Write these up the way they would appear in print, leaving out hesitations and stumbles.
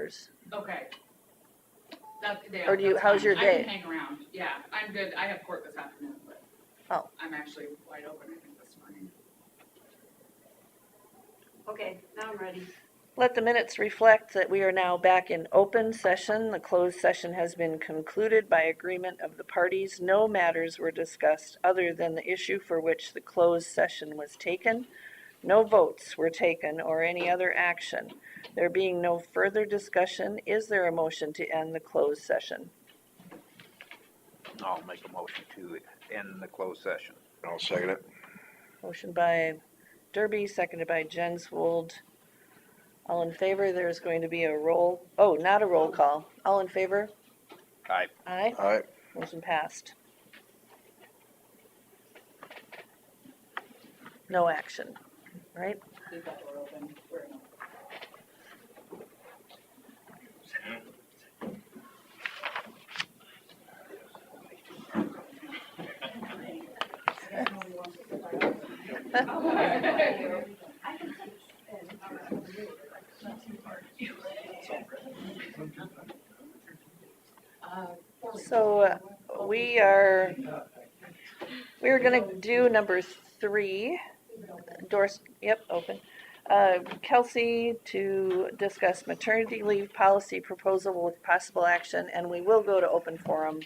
hours. Okay. Or do you- that's how's fine. your day? I can hang around. Yeah, I'm good. I have court this afternoon, but Oh. I'm actually wide open, I think, this morning. Okay, now I'm ready. Let the minutes reflect that we are now back in open session. The closed session has been concluded by agreement of the parties. No matters were discussed other than the issue for which the closed session was taken. No votes were taken or any other action. There being no further discussion, is there a motion to end the closed session? I'll make a motion to end the closed session. I'll second it. Motion by Derby, seconded by Jenswold. All in favor, there's going to be a not a roll call. All in favor? Aye. Aye. Aye. Motion passed. No action, right? Leave that door open. We're in So we're gonna do number 3. Doors, yep, open. Kelsey to discuss maternity leave policy proposal with possible action, and we will go to open forum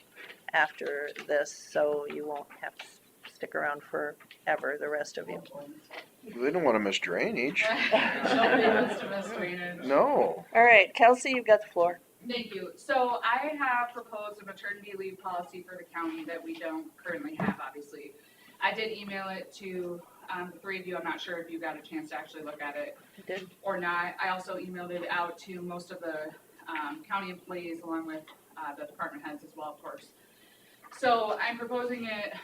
after this, so you won't have to stick around forever, the rest of you. They don't want to miss drainage. Nobody wants to miss drainage. No. All right, Kelsey, you've got the floor. Thank you. So I have proposed a maternity leave policy for the county that we don't currently have, obviously. I did email it to the 3 of you. I'm not sure if you got a chance to actually look at it You did? or not. I also emailed it out to most of the county employees along with the department heads as well, of course. So I'm proposing it,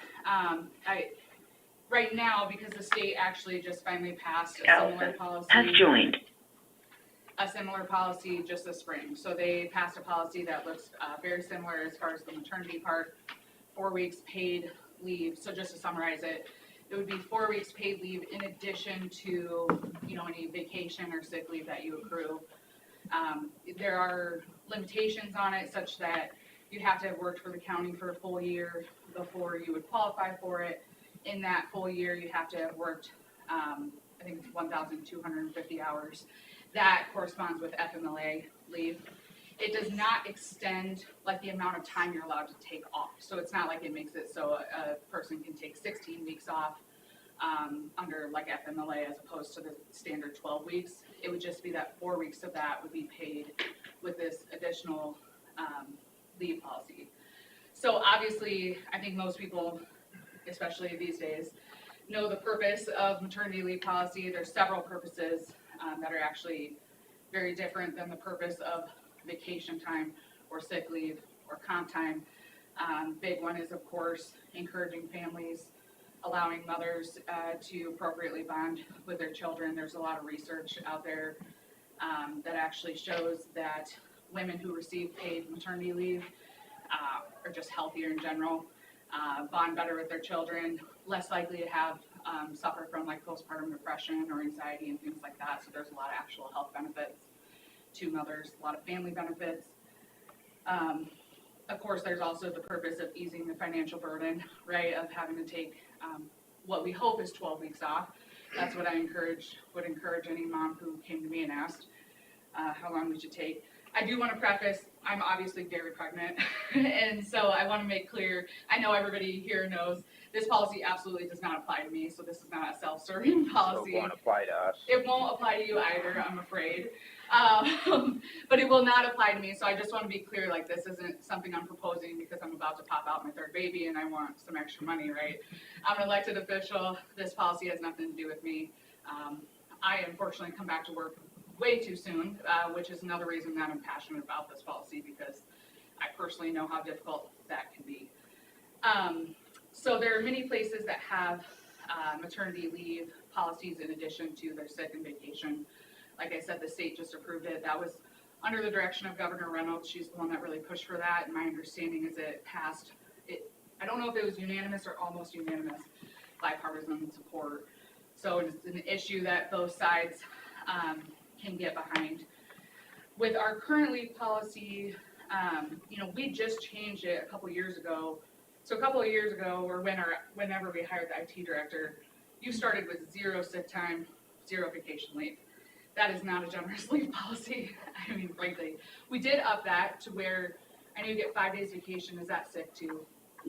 right now, because the state actually just finally passed a similar policy. Has joined. A similar policy just this spring. So they passed a policy that looks very similar as far as the maternity part, 4 weeks paid leave. So just to summarize it, it would be 4 weeks paid leave in addition to, any vacation or sick leave that you accrue. There are limitations on it such that you have to have worked for the county for a full year before you would qualify for it. In that full year, you have to have worked, I think it's 1,250 hours. That corresponds with FMLA leave. It does not extend like the amount of time you're allowed to take off. So it's not like it makes it so a person can take 16 weeks off under like FMLA as opposed to the standard 12 weeks. It would just be that 4 weeks of that would be paid with this additional leave policy. So obviously, I think most people, especially these days, know the purpose of maternity leave policy. There's several purposes that are actually very different than the purpose of vacation time or sick leave or comp time. Big one is, of course, encouraging families, allowing mothers to appropriately bond with their children. There's a lot of research out there that actually shows that women who receive paid maternity leave are just healthier in general, bond better with their children, less likely to have suffer from like postpartum depression or anxiety and things like that. So there's a lot of actual health benefits to mothers, a lot of family benefits. Of course, there's also the purpose of easing the financial burden, right, of having to take what we hope is 12 weeks off. That's what I would encourage any mom who came to me and asked how long we should take. I do want to preface, I'm obviously very pregnant, and so I want to make clear, I know everybody here knows, this policy absolutely does not apply to me, so this is not a self-serving policy. So it won't apply to us. It won't apply to you either, I'm afraid. But it will not apply to me, so I just want to be clear, like, this isn't something I'm proposing because I'm about to pop out my 3rd baby and I want some extra money, right? I'm an elected official, this policy has nothing to do with me. I unfortunately come back to work way too soon, which is another reason that I'm passionate about this policy, because I personally know how difficult that can be. So there are many places that have maternity leave policies in addition to their sick and vacation. Like I said, the state just approved it. That was under the direction of Governor Reynolds. She's the one that really pushed for that, and my understanding is it passed. I don't know if it was unanimous or almost unanimous bipartisan support. So it's an issue that both sides can get behind. With our current leave policy, we just changed it a couple years ago. So a couple of years ago, or whenever we hired the IT director, you started with 0 sick time, 0 vacation leave. That is not a generous leave policy. I mean, frankly, we did up that to where I know you get 5 days vacation. Is that sick too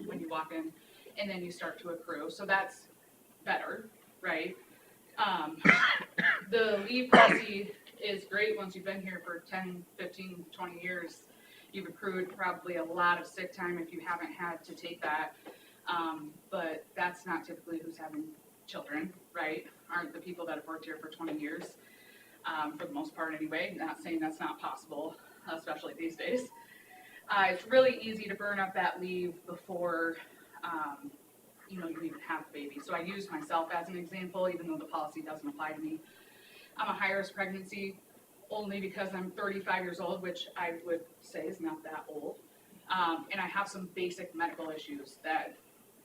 when you walk in, and then you start to accrue. So that's better, right? The leave policy is great once you've been here for 10, 15, 20 years. You've accrued probably a lot of sick time if you haven't had to take that. But that's not typically who's having children, right? Aren't the people that have worked here for 20 years, for the most part anyway. Not saying that's not possible, especially these days. It's really easy to burn up that leave before, you even have a baby. So I use myself as an example, even though the policy doesn't apply to me. I'm a high-risk pregnancy only because I'm 35 years old, which I would say is not that old. And I have some basic medical issues that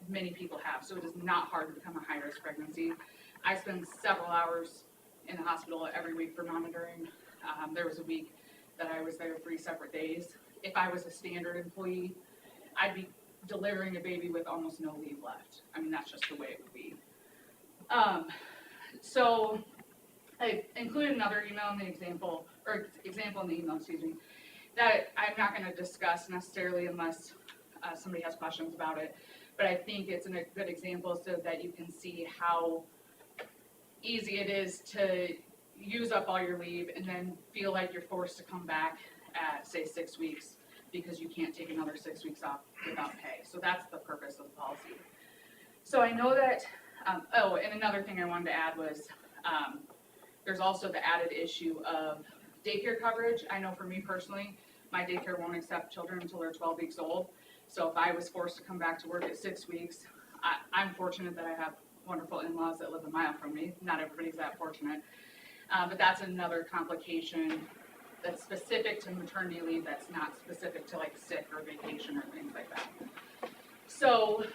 many people have, so it is not hard to become a high-risk pregnancy. I spend several hours in the hospital every week for monitoring. There was a week that I was there 3 separate days. If I was a standard employee, I'd be delivering a baby with almost no leave left. I mean, that's just the way it would be. So I included another email in the example in the email, that I'm not going to discuss necessarily unless somebody has questions about it. But I think it's a good example so that you can see how easy it is to use up all your leave and then feel like you're forced to come back at, say, 6 weeks because you can't take another 6 weeks off without pay. So that's the purpose of the policy. So I know that, and another thing I wanted to add was, there's also the added issue of daycare coverage. I know for me personally, my daycare won't accept children until they're 12 weeks old. So if I was forced to come back to work at 6 weeks, I'm fortunate that I have wonderful in-laws that live a mile from me. Not everybody's that fortunate. But that's another complication that's specific to maternity leave that's not specific to like sick or vacation or things like that. So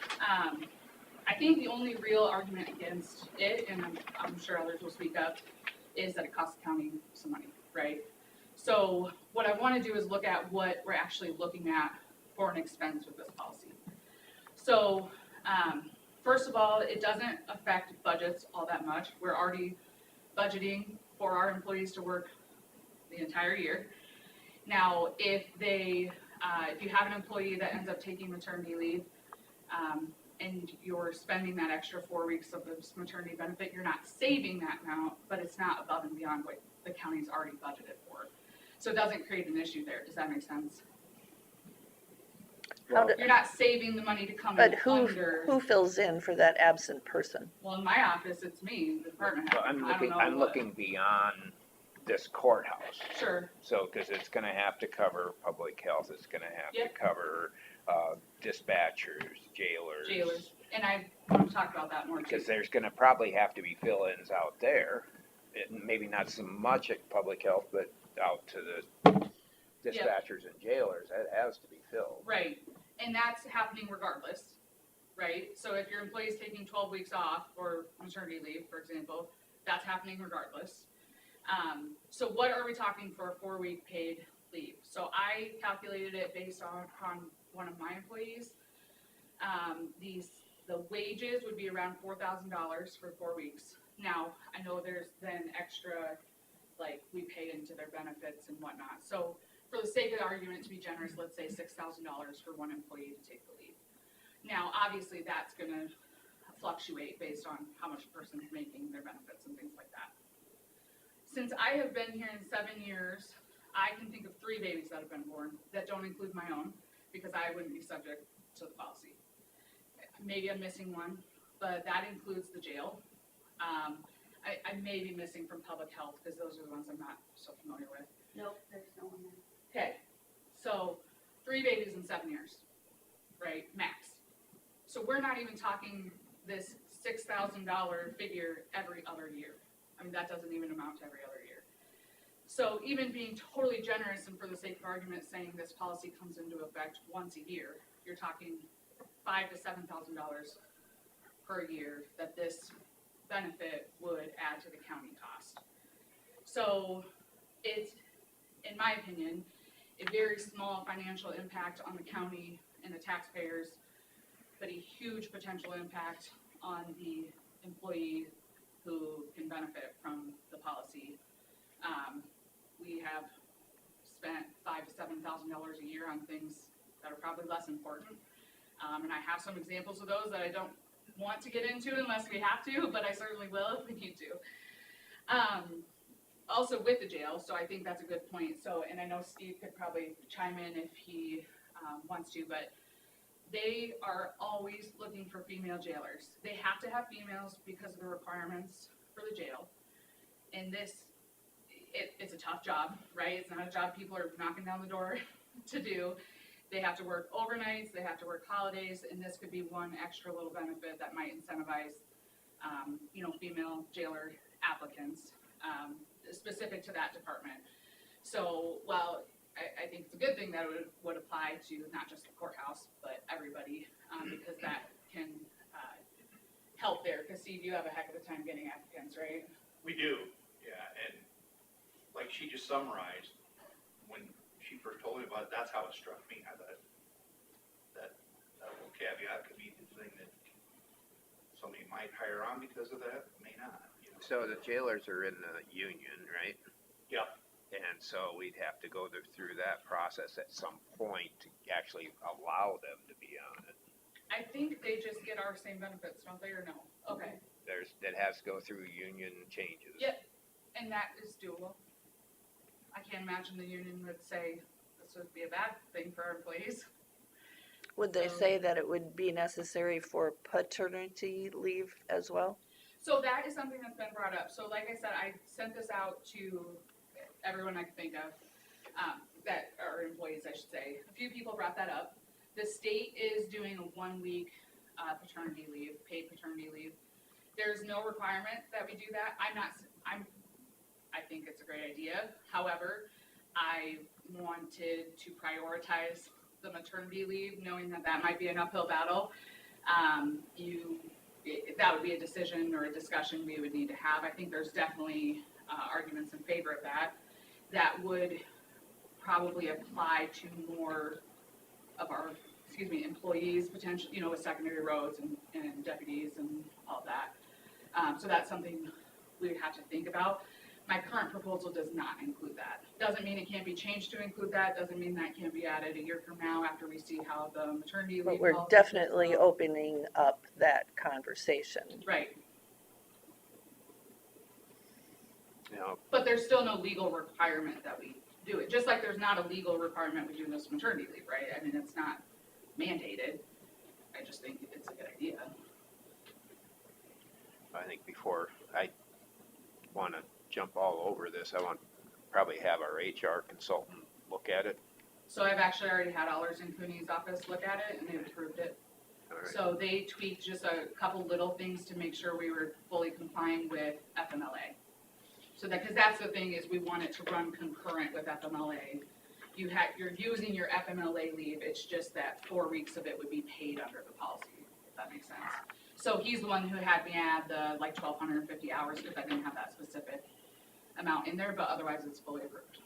I think the only real argument against it, and I'm sure others will speak up, is that it costs the county some money, right? So what I want to do is look at what we're actually looking at for an expense with this policy. So first of all, it doesn't affect budgets all that much. We're already budgeting for our employees to work the entire year. Now, if you have an employee that ends up taking maternity leave, and you're spending that extra 4 weeks of this maternity benefit, you're not saving that amount, but it's not above and beyond what the county's already budgeted for. So it doesn't create an issue there. Does that make sense? You're not saving the money to come in But under. who fills in for that absent person? Well, in my office, it's me, the department head. Well, I'm looking beyond this courthouse. Sure. So, because it's gonna have to cover public health, it's gonna have to Yep. cover dispatchers, Jailers. And I want to talk about that more too. Because there's gonna probably have to be fill-ins out there. Maybe not so much at public health, but out to the dispatchers and jailers, that has to be filled. Right, and that's happening regardless, right? So if your employee's taking 12 weeks off for maternity leave, for example, that's happening regardless. So what are we talking for a 4-week paid leave? So I calculated it based on one of my employees. The wages would be around $4,000 for 4 weeks. Now, I know there's then extra, like we pay into their benefits and whatnot. So for the sake of the argument, to be generous, let's say $6,000 for one employee to take the leave. Now, obviously, that's going to fluctuate based on how much a person is making, their benefits, and things like that. Since I have been here in 7 years, I can think of 3 babies that have been born that don't include my own, because I wouldn't be subject to the policy. Maybe I'm missing one, but that includes the jail. I may be missing from public health, because those are the ones I'm not so familiar with. Nope, there's no one there. Okay, so 3 babies in 7 years, right, max. So we're not even talking this $6,000 figure every other year. I mean, that doesn't even amount to every other year. So even being totally generous, and for the sake of argument, saying this policy comes into effect once a year, you're talking $5,000 to $7,000 per year that this benefit would add to the county cost. So in my opinion, a very small financial impact on the county and the taxpayers, but a huge potential impact on the employee who can benefit from the policy. We have spent $5,000 to $7,000 a year on things that are probably less important. And I have some examples of those that I don't want to get into unless we have to, but I certainly will if we need to. Also with the jail, so I think that's a good point. So, and I know Steve could probably chime in if he wants to, but they are always looking for female jailers. They have to have females because of the requirements for the jail. And this, it's a tough job, right? It's not a job people are knocking down the door to do. They have to work overnights, they have to work holidays, and this could be one extra little benefit that might incentivize, female jailer applicants, specific to that department. So, while I think it's a good thing that it would apply to not just the courthouse, but everybody, because that can help there. Because Steve, you have a heck of a time getting applicants, right? We do, yeah, and like she just summarized, when she first told me about it, that's how it struck me. I thought that little caveat could be the thing that somebody might hire on because of that, may not, you know. So the jailers are in the union, right? Yeah. And so we'd have to go through that process at some point to actually allow them to be on it. I think they just get our same benefits, don't they, or no? Okay, That has to go through union changes. Yep. And that is doable. I can't imagine the union would say this would be a bad thing for our employees. Would they say that it would be necessary for paternity leave as well? So that is something that's been brought up. So like I said, I sent this out to everyone I could think of, that are employees, I should say. A few people brought that up. The state is doing a 1 week paternity leave, paid paternity leave. There's no requirement that we do that. I think it's a great idea. However, I wanted to prioritize the maternity leave, knowing that that might be an uphill battle. That would be a decision or a discussion we would need to have. I think there's definitely arguments in favor of that. That would probably apply to more of our, employees, potentially, with secondary roads and deputies and all that. So that's something we would have to think about. My current proposal does not include that. Doesn't mean it can't be changed to include that, doesn't mean that can't be added a year from now after we see how the maternity leave. But we're policy definitely goes. opening up that conversation. Right, Now, but there's still no legal requirement that we do it, just like there's not a legal requirement we do this maternity leave, right? I mean, it's not mandated, I just think it's a good idea. I think before I want to jump all over this, I want to probably have our HR consultant look at it. So I've actually already had Allers and Cooney's office look at it, and they've approved it. All right. So they tweaked just a couple little things to make sure we were fully complying with FMLA. So that, because that's the thing, is we want it to run concurrent with FMLA. You're using your FMLA leave, it's just that 4 weeks of it would be paid under the policy, if that makes sense. So he's the one who had me add the 1,250 hours, because I didn't have that specific amount in there, but otherwise it's fully approved.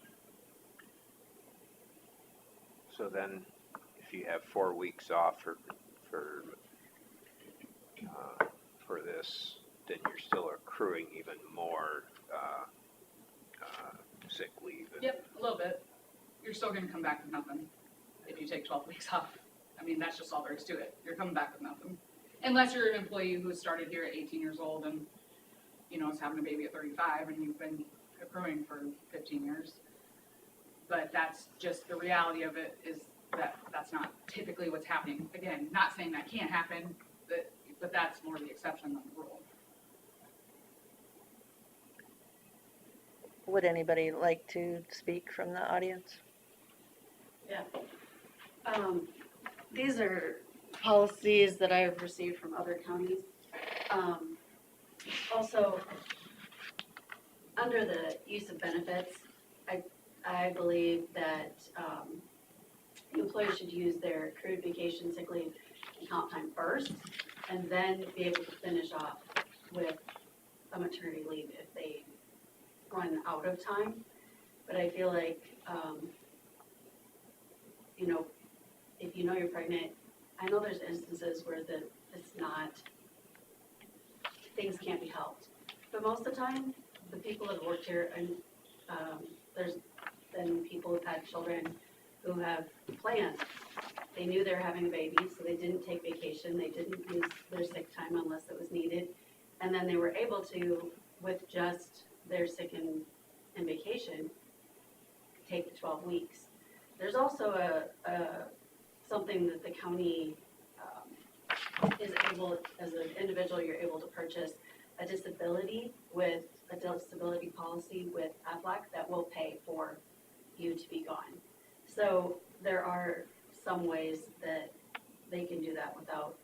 So then, if you have 4 weeks off for this, then you're still accruing even more sick leave. Yep, a little bit. You're still gonna come back with nothing if you take 12 weeks off. I mean, that's just all there is to it. You're coming back with nothing. Unless you're an employee who started here at 18 years old and, is having a baby at 35 and you've been accruing for 15 years. But that's just the reality of it, is that that's not typically what's happening. Again, not saying that can't happen, but that's more the exception than the rule. Would anybody like to speak from the audience? Yeah. These are policies that I've received from other counties. Also, under the use of benefits, I believe that employees should use their accrued vacation, sick leave, and comp time first, and then be able to finish off with a maternity leave if they run out of time. But I feel like, you know, if you know you're pregnant, I know there's instances where it's not, things can't be helped. But most of the time, the people that have worked here, and there's been people who've had children who have planned. They knew they were having a baby, so they didn't take vacation, they didn't use their sick time unless it was needed. And then they were able to, with just their sick and vacation, take the 12 weeks. There's also something that the county is able, as an individual, you're able to purchase a disability policy with Aflac that will pay for you to be gone. So there are some ways that they can do that without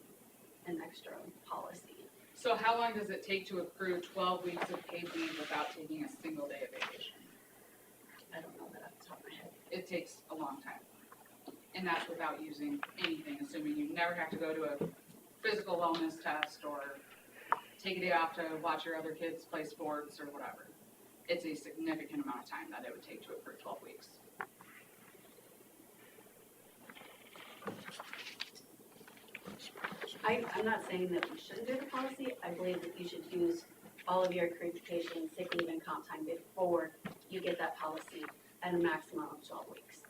an extra policy. So how long does it take to accrue 12 weeks of paid leave without taking a single day of vacation? I don't know that off the top of my head. It takes a long time. And that's without using anything, assuming you never have to go to a physical wellness test or take a day off to watch your other kids play sports or whatever. It's a significant amount of time that it would take to accrue 12 weeks. I'm not saying that we shouldn't do the policy. I believe that you should use all of your accrued vacation, sick leave, and comp time before you get that policy at a maximum of 12 weeks.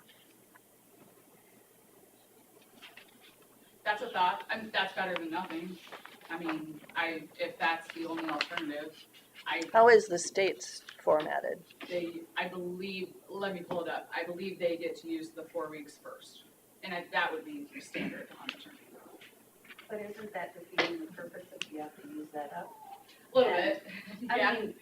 That's a thought, and that's better than nothing. I mean, if that's the only alternative, How is the states formatted? I believe, let me pull it up, I believe they get to use the 4 weeks first. And that would be standard on maternity. But isn't that defeating the purpose if you have to use that up? A little bit, yeah. I mean,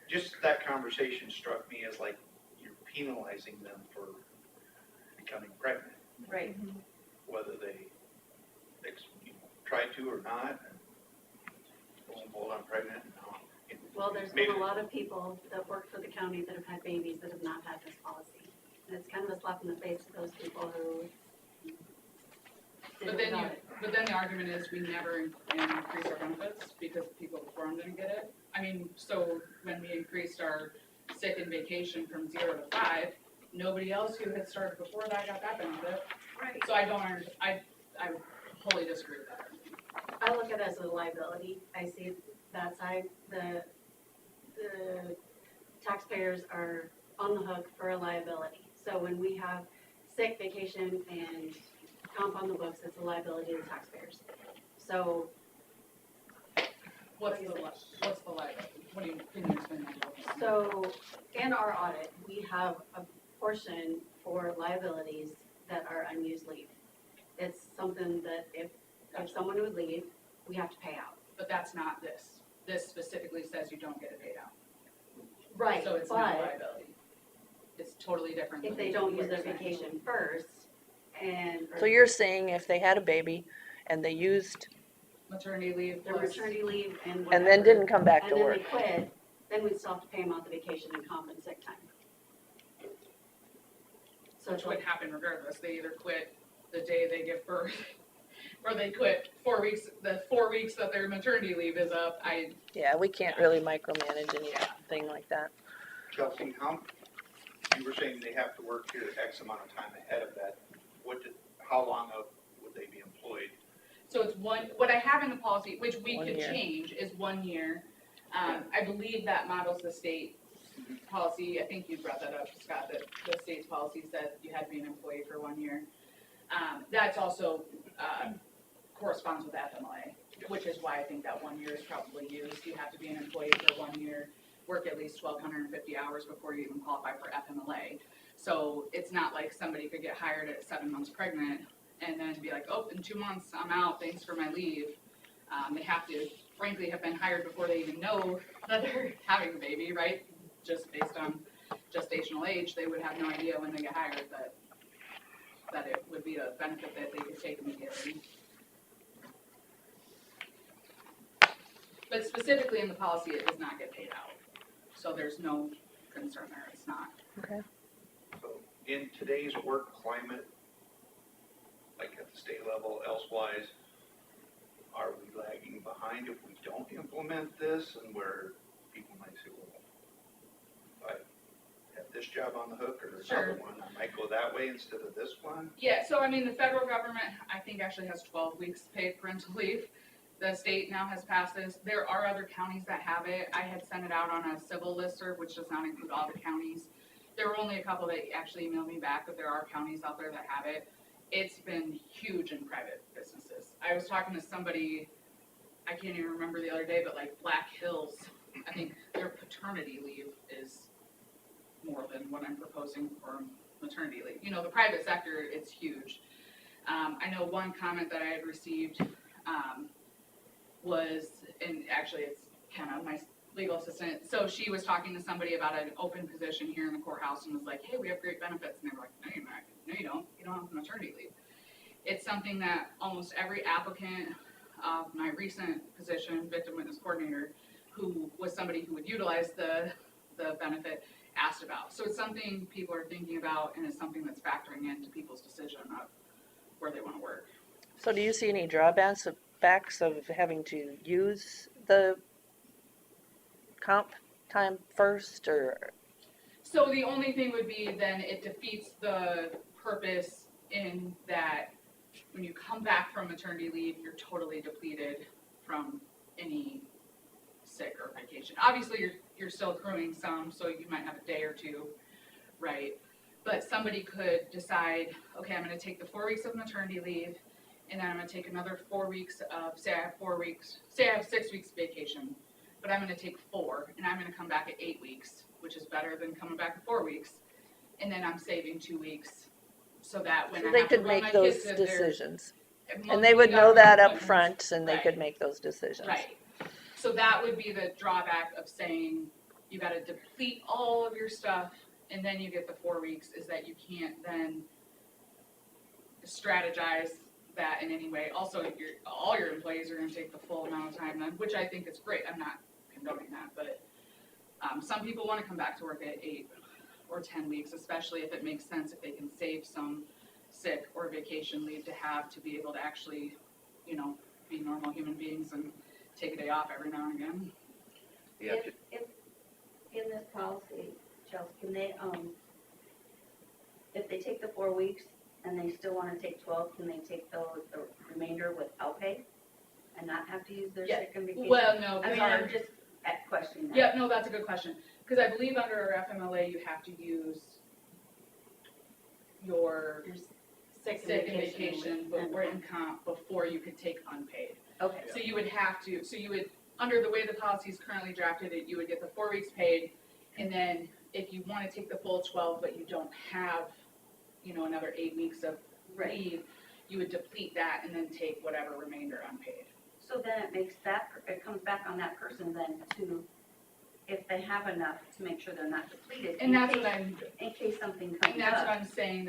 Just that conversation struck me as like you're penalizing them for becoming pregnant, right. whether they try to or not. And lo and behold, I'm pregnant now. Well, there's been a lot of people that work for the county that have had babies that have not had this policy. And it's kind of a slap in the face to those people who did But it then without it. but then the argument is we never increase our benefits because people before them didn't get it. I mean, so when we increased our sick and vacation from 0 to 5, nobody else who had started before that got that benefit. Right. So I don't understand, I wholly disagree with that. I look at it as a liability. I see that side. The taxpayers are on the hook for a liability. So when we have sick, vacation, and comp on the books, it's a liability to the taxpayers. So What's the liability? What do you, can you explain that to us? So in our audit, we have a portion for liabilities that are unused leave. It's something that if someone would leave, we have to pay out. But that's not this. This specifically says you don't get it paid out. Right, So it's not a but liability. It's totally different. if than they don't use what their you're saying. vacation first and. So you're saying if they had a baby and they used, Maternity leave Their plus, maternity leave and and then whatever, didn't come back to and then work? they quit, then we'd still have to pay them out the vacation and comp and sick time. So which it's would like, happen regardless. They either quit the day they give birth or they quit 4 weeks, the 4 weeks that their maternity leave is up. Yeah, we can't really micromanage anything like that. Chelsea, you were saying they have to work here X amount of time ahead of that. How long would they be employed? So it's what I have in the policy, which we 1 could year. change, is 1 year. I believe that models the state policy. I think you brought that up, Scott, that the state's policy said you had to be an employee for 1 year. That's also corresponds with FMLA, which is why I think that 1 year is probably used. You have to be an employee for 1 year, work at least 1,250 hours before you even qualify for FMLA. So it's not like somebody could get hired at 7 months pregnant and then be like, oh, in 2 months, I'm out, thanks for my leave. They have to, frankly, have been hired before they even know that they're having a baby, right? Just based on gestational age, they would have no idea when they get hired that it would be a benefit that they could take immediately. But specifically in the policy, it does not get paid out. So there's no concern there, it's not. Okay. So in today's work climate, like at the state level, elsewise, are we lagging behind if we don't implement this? And where people might say, well, this job on the hook or Sure. another one, I might go that way instead of this one. Yeah, so I mean, the federal government, I think actually has 12 weeks paid parental leave. The state now has passed this. There are other counties that have it. I had sent it out on a civil listserv, which does not include all the counties. There were only a couple that actually emailed me back, but there are counties out there that have it. It's been huge in private businesses. I was talking to somebody, I can't even remember the other day, but like Black Hills, I think their paternity leave is more than what I'm proposing for maternity leave. You know, the private sector, it's huge. I know one comment that I had received was, and actually it's kind of my legal assistant, so she was talking to somebody about an open position here in the courthouse and was like, hey, we have great benefits, and they were like, no, you're not, no, you don't have maternity leave. It's something that almost every applicant of my recent position, victim witness coordinator, who was somebody who would utilize the benefit, asked about. So it's something people are thinking about, and it's something that's factoring into people's decision of where they want to work. So do you see any drawbacks of having to use the comp time first, or? So the only thing would be then it defeats the purpose in that when you come back from maternity leave, you're totally depleted from any sick or vacation. Obviously, you're still accruing some, so you might have a day or two, right? But somebody could decide, okay, I'm gonna take the 4 weeks of maternity leave, and then I'm gonna take another 4 weeks of, say I have 6 weeks vacation, but I'm gonna take 4, and I'm gonna come back at 8 weeks, which is better than coming back at 4 weeks, and then I'm saving 2 weeks, so that when So I they have to could run make my those kids to their decisions, and monthly they would know that up government front, and they Right. could make those decisions. Right, so that would be the drawback of saying you gotta deplete all of your stuff, and then you get the 4 weeks, is that you can't then strategize that in any way. Also, all your employees are gonna take the full amount of time then, which I think is great, I'm not condoning that, but some people wanna come back to work at 8 or 10 weeks, especially if it makes sense, if they can save some sick or vacation leave to have to be able to actually, you know, be normal human beings and take a day off every now and again. You have to, If in this policy, Chelsea, can they, if they take the 4 weeks and they still wanna take 12, can they take the remainder without pay? And not have to use their Yeah. sick and vacation? Well, no, I because mean, I'm just questioning that. yeah, no, that's a good question, because I believe under our FMLA, you have to use your There's sick and vacation, but written comp before you could take unpaid. Okay, So you would have to, under the way the policy is currently drafted, you would get the 4 weeks paid, and then if you want to take the full 12, but you don't have, you know, another 8 weeks of right. leave, you would deplete that and then take whatever remainder unpaid. So then it makes it comes back on that person then to, if they have enough, to make sure they're not depleted. And that's what I'm, In case something and comes that's what up. I'm saying,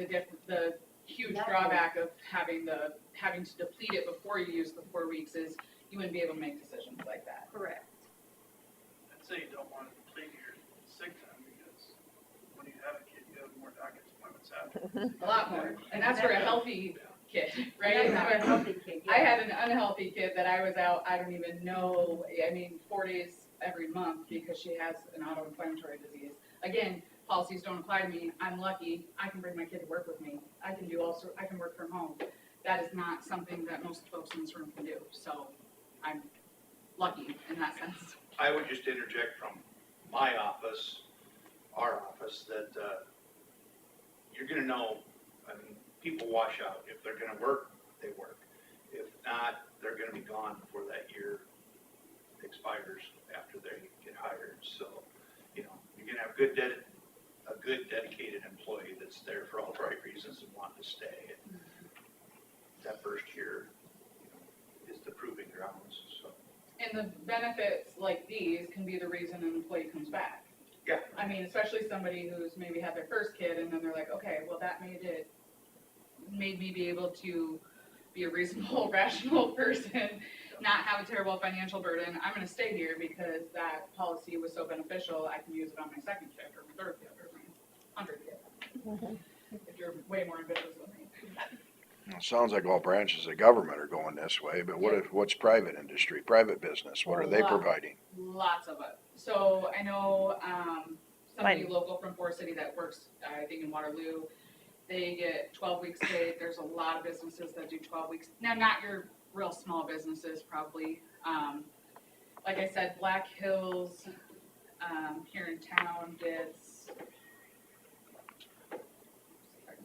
the huge Yeah. drawback of having to deplete it before you use the 4 weeks is you wouldn't be able to make decisions like that. Correct. I'd say you don't want to deplete your sick time because when you have a kid, you have more doctor's appointments after. A lot more, and that's for a healthy kid, right? And that's not a healthy kid, yeah. I had an unhealthy kid that I was out, I don't even know, 4 days every month because she has an autoinflammatory disease. Again, policies don't apply to me, I'm lucky, I can bring my kid to work with me, I can work from home. That is not something that most folks in this room can do, so I'm lucky in that sense. I would just interject from my office, our office, that, you're gonna know, I mean, people wash out. If they're gonna work, they work. If not, they're gonna be gone before that year expires after they get hired. So, you know, you're gonna have a good dedicated employee that's there for all the right reasons and want to stay. And that first year, you know, is the proving grounds, so. And the benefits like these can be the reason an employee comes back. Yeah. I mean, especially somebody who's maybe had their first kid and then they're like, okay, well, that made me be able to be a reasonable, rational person, not have a terrible financial burden. I'm gonna stay here because that policy was so beneficial, I can use it on my second kid or my third kid or my 100th kid. If you're way more ambitious than me. It sounds like all branches of government are going this way, but what's private industry, private business? What are they Wow. providing? Lots of it. So I know, somebody Mine- local from Forest City that works, I think in Waterloo, they get 12 weeks paid. There's a lot of businesses that do 12 weeks. Now, not your real small businesses probably. Like I said, Black Hills, here in town gets,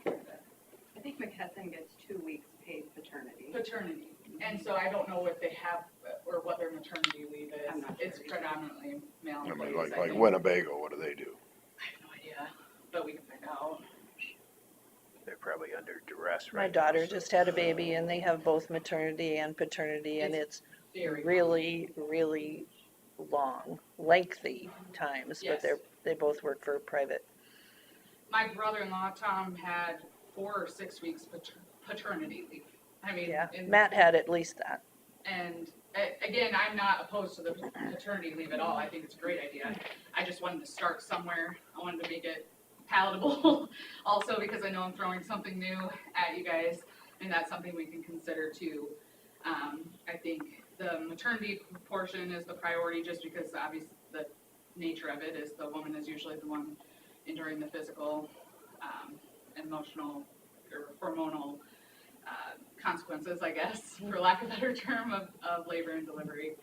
I think McKesson gets 2 weeks paid paternity. paternity. And so I don't know what they have, or what their maternity leave is. I'm not It's sure either. predominantly male I mean, employees, like think. Winnebago, what do they do? I have no idea, but we can find out. They're probably under duress My right now. daughter so- just had a baby and they have both maternity and paternity and it's Very really, really long, lengthy times, but Yes. they both work for private. My brother-in-law, Tom, had 4 or 6 weeks paternity leave. I mean, Yeah, and- Matt had at least that. And again, I'm not opposed to the paternity leave at all. I think it's a great idea. I just wanted to start somewhere. I wanted to make it palatable also because I know I'm throwing something new at you guys. And that's something we can consider too. I think the maternity portion is the priority just because obviously the nature of it is the woman is usually the one enduring the physical, emotional, or hormonal consequences, I guess, for lack of a better term, of labor and delivery.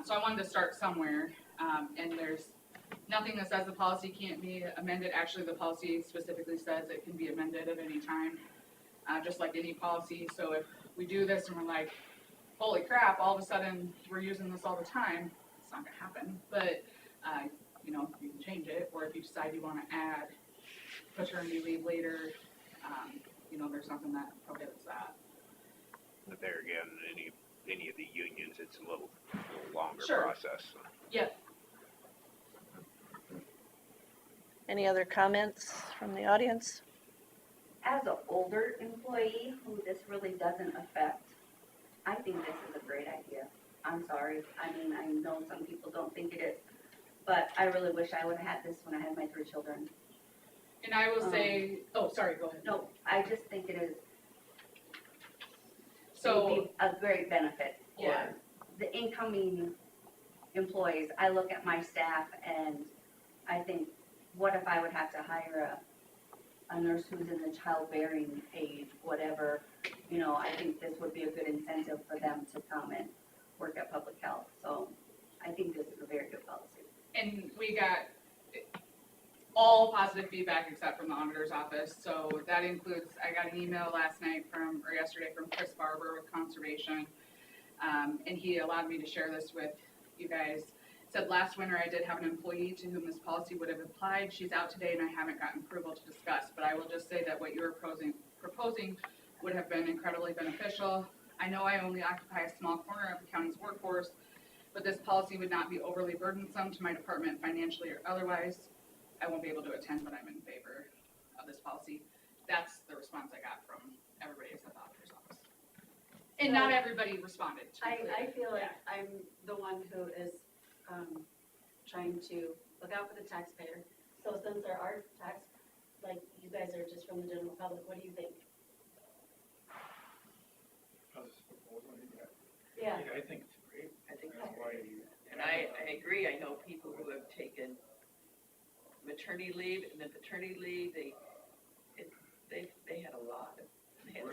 So I wanted to start somewhere, and there's nothing that says the policy can't be amended. Actually, the policy specifically says it can be amended at any time, just like any policy. So if we do this and we're like, holy crap, all of a sudden we're using this all the time, it's not gonna happen. But, you know, you can change it, or if you decide you wanna add paternity leave later, you know, there's nothing that prohibits that. But there again, any of the unions, it's a little longer Sure. process. so. Any other comments from the audience? As an older employee who this really doesn't affect, I think this is a great idea. I'm sorry, I mean, I know some people don't think it is, but I really wish I would've had this when I had my 3 children. And I will say, oh, sorry, go ahead. No, I just think it is, it So, would be a great benefit for Yeah. the incoming employees. I look at my staff and I think, what if I would have to hire a nurse who's in the childbearing age, whatever, you know, I think this would be a good incentive for them to come and work at public health. So I think this is a very good policy. and we got all positive feedback except from the auditor's office. So that includes, I got an email last night or yesterday from Chris Barber with Conservation. And he allowed me to share this with you guys. Said last winter I did have an employee to whom this policy would have applied. She's out today and I haven't gotten approval to discuss, but I will just say that what you're proposing would have been incredibly beneficial. I know I only occupy a small corner of the county's workforce, but this policy would not be overly burdensome to my department financially or otherwise. I won't be able to attend, but I'm in favor of this policy. That's the response I got from everybody except the auditor's office. And not everybody responded, to be clear. I feel like Yeah. I'm the one who is, trying to look out for the taxpayer. So since there are like, you guys are just from the general public, what do you think? Yeah. I think it's great. I think That's why you. And I agree, I know people who have taken maternity leave and then paternity leave, they had a lot of time.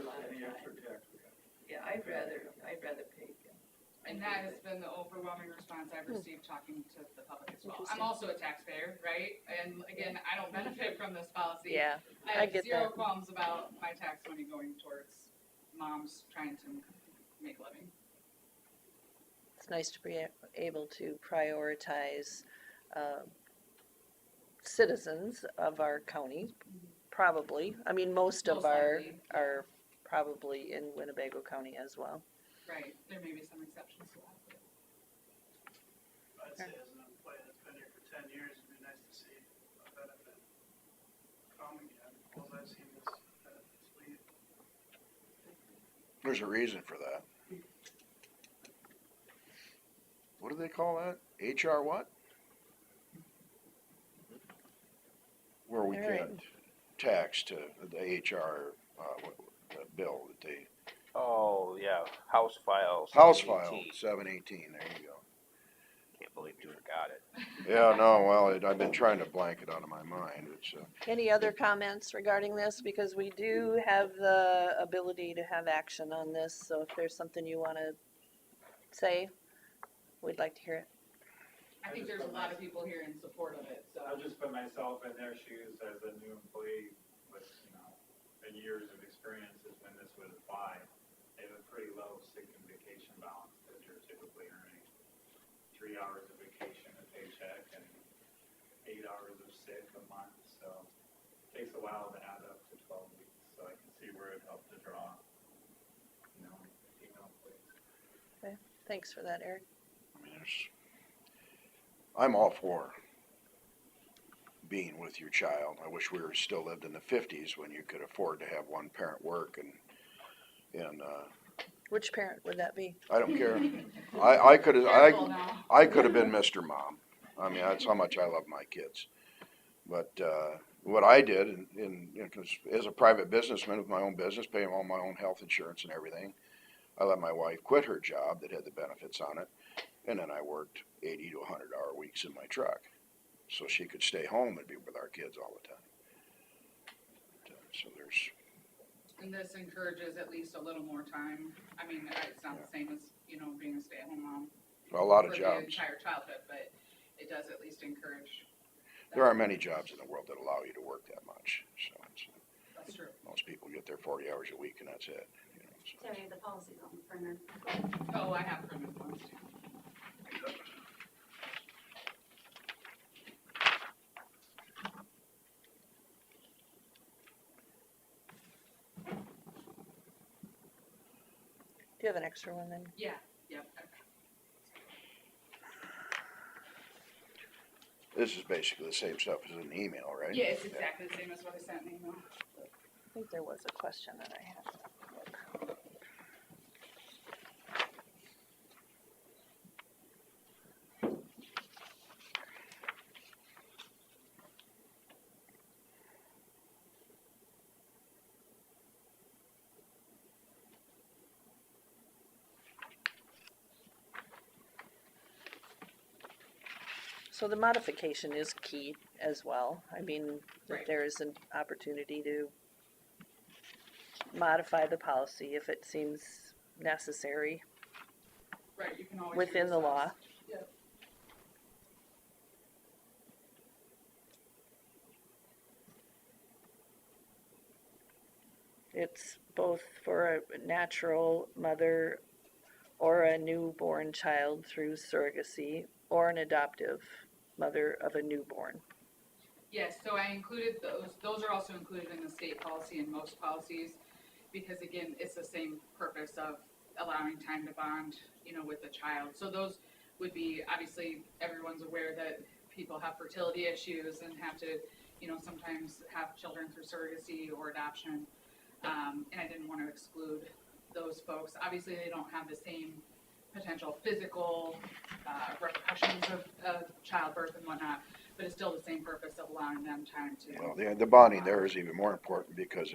Yeah, I'd rather pay. And that has been the overwhelming response I've received talking to the public as well. Interesting. I'm also a taxpayer, right? And again, I don't benefit from this policy. Yeah, I I have get zero that. qualms about my tax money going towards moms trying to make a living. It's nice to be able to prioritize citizens of our county, probably. I mean, most of Most our likely. are probably in Winnebago County as well. Right, there may be some exceptions to that. but- I'd say as an employee that's been here for 10 years, it'd be nice to see a benefit come again. All I've seen is benefits leave. There's a reason for that. What do they call that? HR what? Where we All get right. taxed to the HR, bill that they, Oh, yeah, House File House 718. File 718, there you go. Can't believe you forgot it. Yeah, no, well, I've been trying to blank it out of my mind. It's, Any other comments regarding this? Because we do have the ability to have action on this, so if there's something you wanna say, we'd like to hear it. I think there's a lot of people here in support of it, so. I'll just put myself in their shoes as a new employee with, the years of experiences when this would apply. They have a pretty low sick and vacation balance because you're typically earning 3 hours of vacation a paycheck and 8 hours of sick a month. So it takes a while to add up to 12 weeks. So I can see where it helped to draw, female employees. Thanks for that, Eric. I mean, I'm all for being with your child. I wish we were still lived in the 50s when you could afford to have one parent work and Which parent would that be? I don't care. I could have, Careful now. I could have been Mr. Mom. I mean, that's how much I love my kids. But, what I did cause as a private businessman with my own business, paying all my own health insurance and everything, I let my wife quit her job that had the benefits on it. And then I worked 80 to 100-hour weeks in my truck. So she could stay home and be with our kids all the time. So there's, And this encourages at least a little more time. I mean, it's not the same as, being a stay-at-home mom. a lot of For the jobs. entire childhood, but it does at least encourage. There are many jobs in the world that allow you to work that much. So That's true. most people get their 40 hours a week and that's it. So. Terry, the policy's on the printer. Oh, I have printed ones too. Do you have an extra one then? Yeah, yep. This is basically the same stuff as in the email, right? Yeah, it's exactly the same as what I sent in the email. I think there was a question that I had. So the modification is key as well. I mean, Right. if there is an opportunity to modify the policy if it seems necessary Right, you can always. within the reassess. law. Yep. It's both for a natural mother or a newborn child through surrogacy or an adoptive mother of a newborn. Yes, so I included those are also included in the state policy and most policies, because again, it's the same purpose of allowing time to bond, with the child. So those would be, obviously, everyone's aware that people have fertility issues and have to, sometimes have children through surrogacy or adoption. And I didn't want to exclude those folks. Obviously, they don't have the same potential physical repercussions of childbirth and whatnot, but it's still the same purpose of allowing them time to. Well, the bonding there is even more important because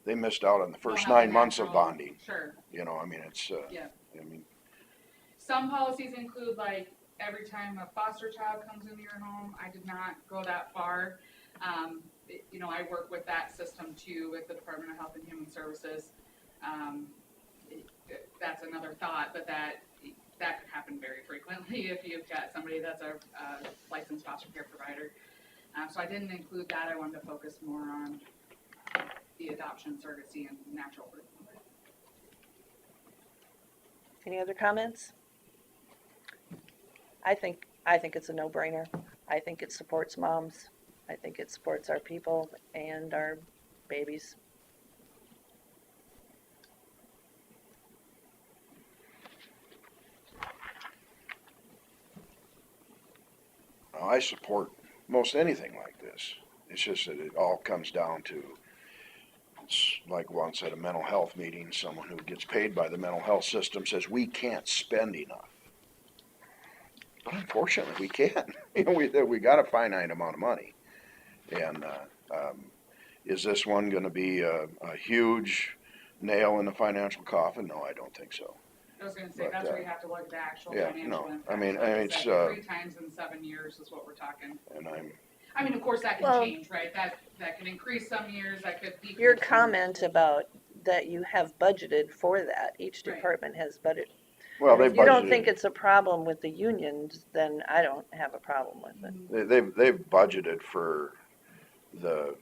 they missed out on the Don't first have the 9 months of natural- bonding. Sure. I mean, it's, Yeah. I mean, Some policies include like every time a foster child comes into your home. I did not go that far. I work with that system too with the Department of Health and Human Services. That's another thought, but that could happen very frequently if you've got somebody that's a licensed foster care provider. So I didn't include that. I wanted to focus more on the adoption, surrogacy, and natural birth. Any other comments? I think it's a no-brainer. I think it supports moms. I think it supports our people and our babies. I support most anything like this. It's just that it all comes down to, it's like once at a mental health meeting, someone who gets paid by the mental health system says, we can't spend enough. But unfortunately, we can't. We got a finite amount of money. And is this one gonna be a huge nail in the financial coffin? No, I don't think so. I was gonna say, But, that's where you have to look at the actual yeah, financial no, impact. I mean, Like I it's, said, 3 times in 7 years is what we're talking. and I mean, of course, that can Well- change, right? That can increase some years, that could decrease. Your some years. comment about that you have budgeted for that, each Right. department has budgeted. well, they If you don't think budgeted, it's a problem with the unions, then I don't have a problem with it. they've budgeted for the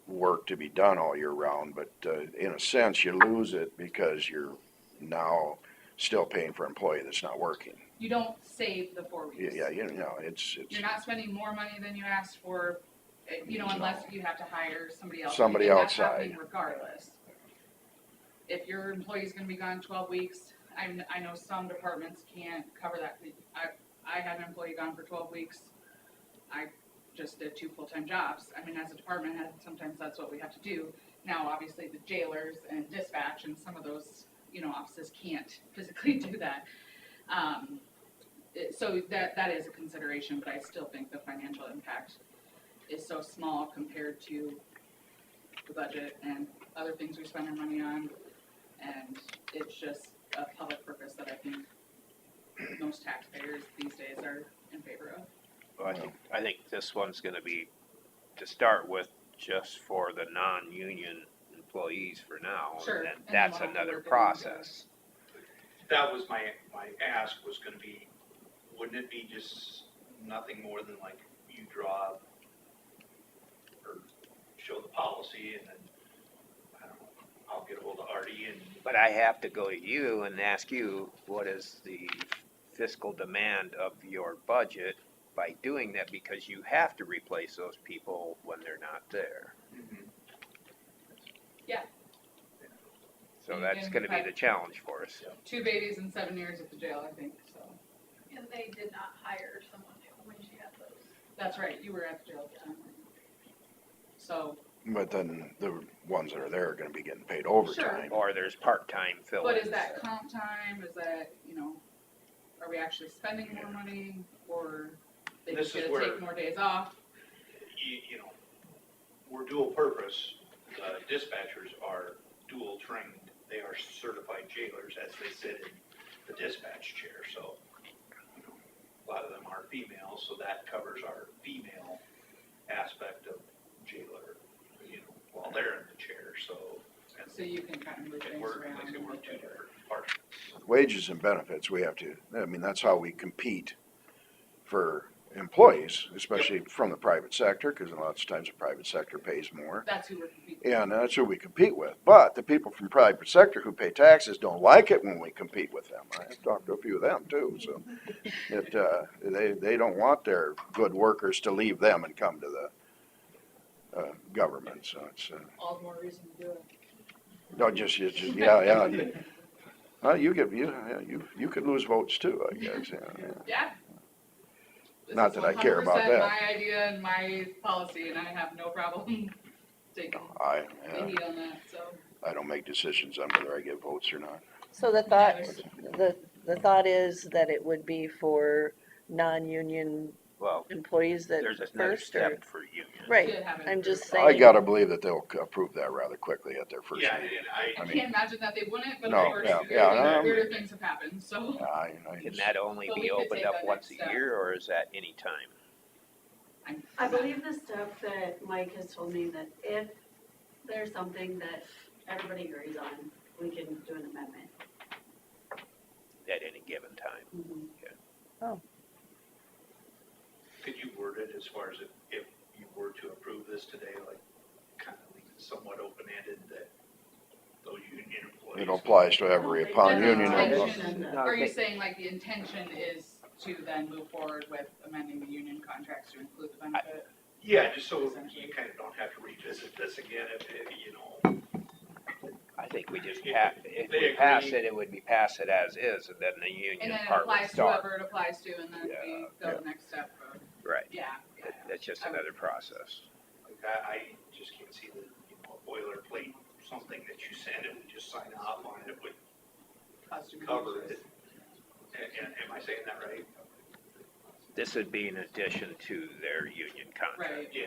work to be done all year round, but, in a sense, you lose it because you're now still paying for an employee that's not working. You don't save the 4 weeks. Yeah, you know, it's, You're not spending more money than you asked for, unless you have to hire somebody else. Somebody And that's outside. happening regardless. If your employee's gonna be gone 12 weeks, I know some departments can't cover that. I had an employee gone for 12 weeks. I just did 2 full-time jobs. I mean, as a department head, sometimes that's what we have to do. Now, obviously, the jailers and dispatch and some of those, offices can't physically do that. So that is a consideration, but I still think the financial impact is so small compared to the budget and other things we spend our money on. And it's just a public purpose that I think most taxpayers these days are in favor of. Well, I think this one's gonna be, to start with, just for the non-union employees for now. Sure, And and then that's we'll have to another work it out together. process. That was my ask was gonna be, wouldn't it be just nothing more than like you draw or show the policy and then, I don't know, I'll get ahold of Artie and. But I have to go to you and ask you, what is the fiscal demand of your budget by doing that? Because you have to replace those people when they're not there. Yeah. So And that's we've gonna be had- the challenge for us. 2 babies in 7 years at the jail, I think, so. And they did not hire someone new when she had those. That's right, you were at the jail at the time. So, but then the ones that are there are gonna be getting paid overtime. Or there's part-time fill-ins. but is that comp time, is that, are we actually spending more money, or they This just is gonna where- take more days off? We're dual purpose, dispatchers are dual trained, they are certified jailers as they sit in the dispatch chair, so. A lot of them are female, so that covers our female aspect of jailer, while they're in the chair, so. and- So you can kind of move And things we're, around. like I said, we're a two bit. different departments. Wages and benefits, we have to, that's how we compete for employees, especially from the private sector, because a lot of times the private sector pays more. That's who we're competing. And that's who we compete with. But the people from private sector who pay taxes don't like it when we compete with them. I've talked to a few of them too, so. They don't want their good workers to leave them and come to the, government, so it's, All the more reason to do it. no, yeah. Well, you could lose votes too, I guess, yeah. Yeah. This Not is that I care about 100% that. my idea and my policy, and I have no problem taking the heat on that, so. I don't make decisions on whether I get votes or not. So the thought is that it would be for non-union Well, employees that there's another first, or, step for union. right, Should have it I'm just approved. I saying. gotta believe that they'll approve that rather quickly at their first Yeah, meeting. and I I mean- can't imagine that they wouldn't, but No, of course, yeah, weirder things have happened, so. Can that only But we be could opened take up that once next a step. year, or is that any time? I believe the stuff that Mike has told me, that if there's something that everybody agrees on, we can do an amendment. At any given time? Could you word it as far as if you were to approve this today, like, kind of leave it somewhat open-ended that those union employees. It applies to every upon The union. intention- No, Are you they- saying like the intention is to then move forward with amending the union contracts to include the benefit? Yeah, just so you kind of don't have to revisit this again I think we just If if they we pass agree- it, it would be pass it as is, and then the union And then it part would applies to start. whoever it applies to, and then we Yeah, go the next step. Right, Yeah, yeah. that's just I would- another process. Like, I just can't see the, a boilerplate, something that you send and we just sign off on it would Costume cover changes. it. And am I saying that right? This would be in addition to their union contract. Right, Yeah.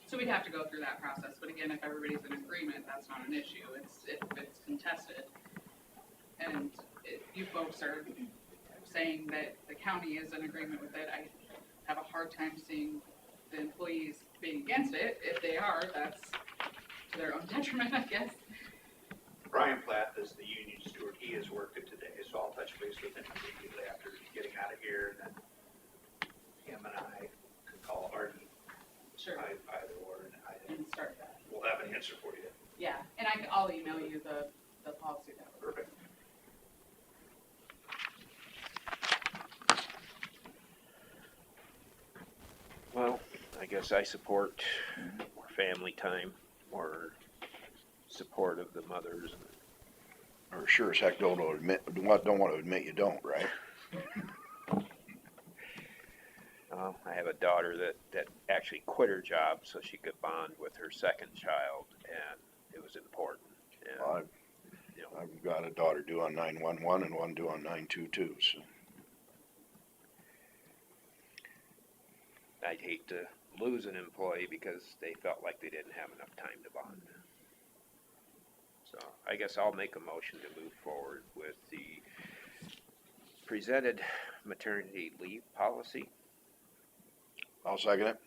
so we'd have to go through that process, but again, if everybody's in agreement, that's not an issue, if it's contested, and you folks are saying that the county is in agreement with it, I have a hard time seeing the employees being against it. If they are, that's to their own detriment, I guess. Brian Plath is the union steward, he has worked it today, so I'll touch base with him immediately after getting out of here, and then him and I could call Arden, Sure. either or, And start that. we'll have an answer for you. Yeah, and I'll email you the policy that was. Perfect. Well, I guess I support more family time, more support of the mothers. Or sure as heck don't want to admit you don't, right? I have a daughter that actually quit her job so she could bond with her second child, and it was important. And, Well, you know, I've got a daughter due on 911 and one due on 922, so. I'd hate to lose an employee because they felt like they didn't have enough time to bond. So I guess I'll make a motion to move forward with the presented maternity leave policy. I'll second it.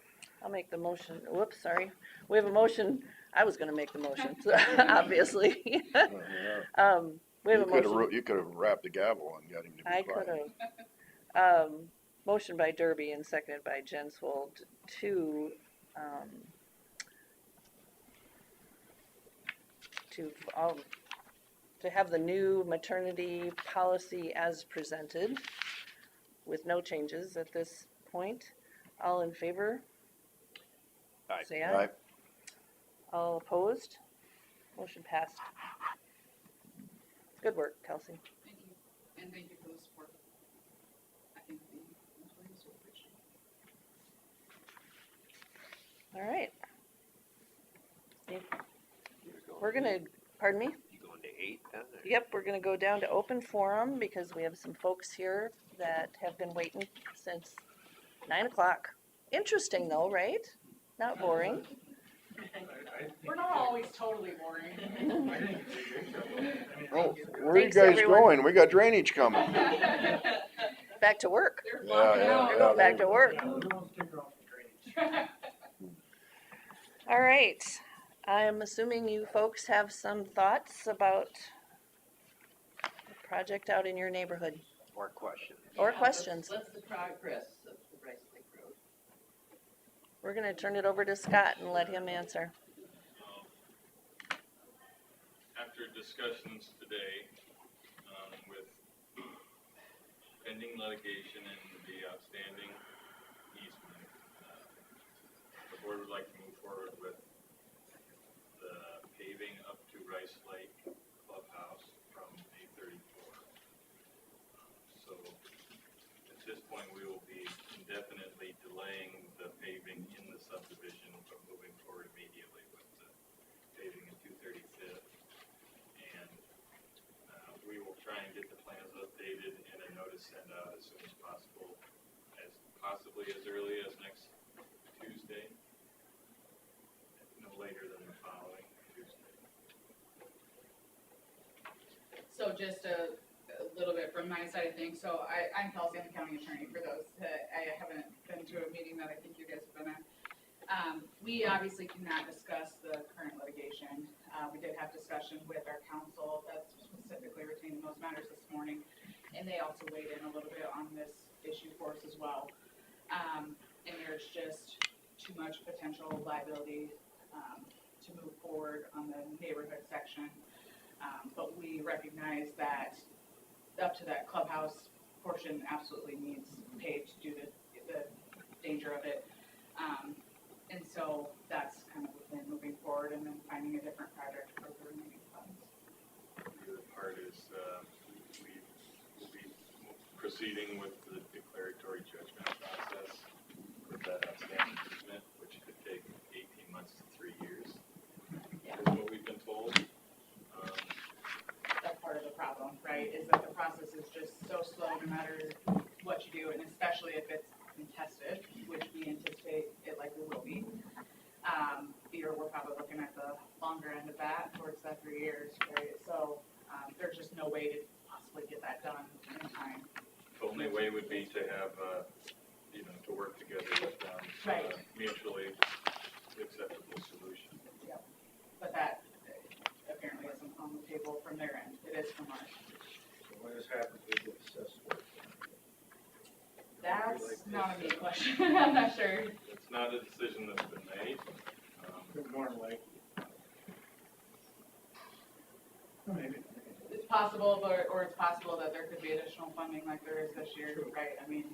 I'll make the motion. Whoops, sorry. We have a motion. I was gonna make the motion, so, obviously. We have a motion. You could have rapped the gavel and got him to be I quiet. could have. Motion by Derby and seconded by Jenswold to have the new maternity policy as presented with no changes at this point. All in favor? Aye. Say aye. Right? All opposed? Motion passed. Good work, Kelsey. Thank you, and thank you for the support. I think the employees will appreciate it. All right. We're gonna, pardon me? You going to 8 then? or- Yep, we're gonna go down to open forum because we have some folks here that have been waiting since 9 o'clock. Interesting though, right? Not boring. We're not always totally boring. Oh, where are you Thanks, guys everyone. going? We got drainage coming. Back to work. They're Yeah, flocking yeah, out. We're going back to work. Yeah. All right. I'm assuming you folks have some thoughts about the project out in your neighborhood Or questions? or questions. What's the progress of the Rice Lake Road? We're gonna turn it over to Scott and let him answer. After discussions today, with pending litigation and the outstanding easement, the board would like to move forward with the paving up to Rice Lake Clubhouse from A34. So at this point, we will be indefinitely delaying the paving in the subdivision, but moving forward immediately with the paving in 235th. And we will try and get the plans updated and a notice sent out as soon as possible, possibly as early as next Tuesday, no later than the following Tuesday. So just a little bit from my side of things. So I'm Kelsey, I'm the county attorney for those that I haven't been to a meeting that I think you guys have been at. We obviously cannot discuss the current litigation. We did have discussion with our counsel that's specifically retaining those matters this morning, and they also weighed in a little bit on this issue for us as well. And there's just too much potential liability to move forward on the neighborhood section. But we recognize that up to that clubhouse portion absolutely needs paid to do the danger of it. And so that's kind of within moving forward and then finding a different project for the remaining funds. The other part is, we will be proceeding with the declaratory judgment process with that outstanding easement, which could take 18 months to 3 years, is what we've been told. That's part of the problem, right, is that the process is just so slow no matter what you do, and especially if it's contested, which we anticipate it likely will be. We're probably looking at the longer end of that, towards that 3 years, right? So there's just no way to possibly get that done in time. The only way would be to have, to work together with them. for a Right. Mutually acceptable solution. But that apparently isn't on the table from their end. It is from ours. When this happens, we get assessed for it. That's not a me question. I'm not sure. It's not a decision that's been made. More than likely. Maybe. It's possible, or it's possible that there could be additional funding like there is this year, right? I mean,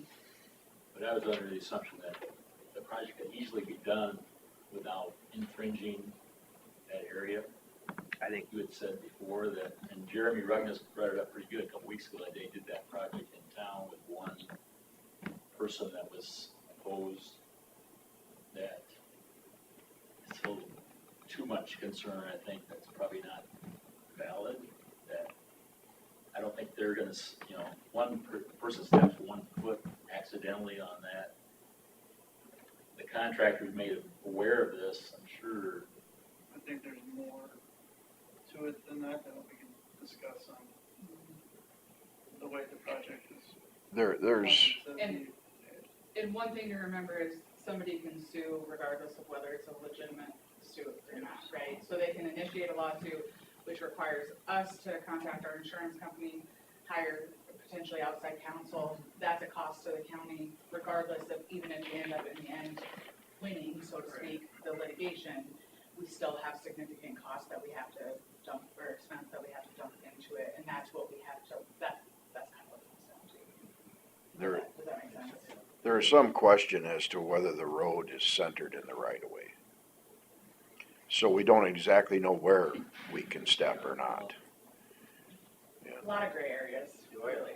But I was under the assumption that the project could easily be done without infringing that area. I think you had said before that, and Jeremy Rugnes brought it up pretty good a couple weeks ago, that they did that project in town with one person that was opposed, that it's a little too much concern, I think that's probably not valid, that I don't think they're gonna, one person steps 1 foot accidentally on that. The contractor's made aware of this, I'm sure. I think there's more to it than that we can discuss on the way the project is. There's, and one thing to remember is somebody can sue regardless of whether it's a legitimate suit or not, right? So they can initiate a lawsuit, which requires us to contact our insurance company, hire potentially outside counsel. That's a cost to the county, regardless of, even if we end up in the end winning, so to speak, the litigation, we still have significant costs that we have to dump, or expense that we have to dump into it, and that's what we have to, that's kind of what it comes down to. Does that make sense? there is some question as to whether the road is centered in the right of way. So we don't exactly know where we can step or not. A lot of gray areas, really.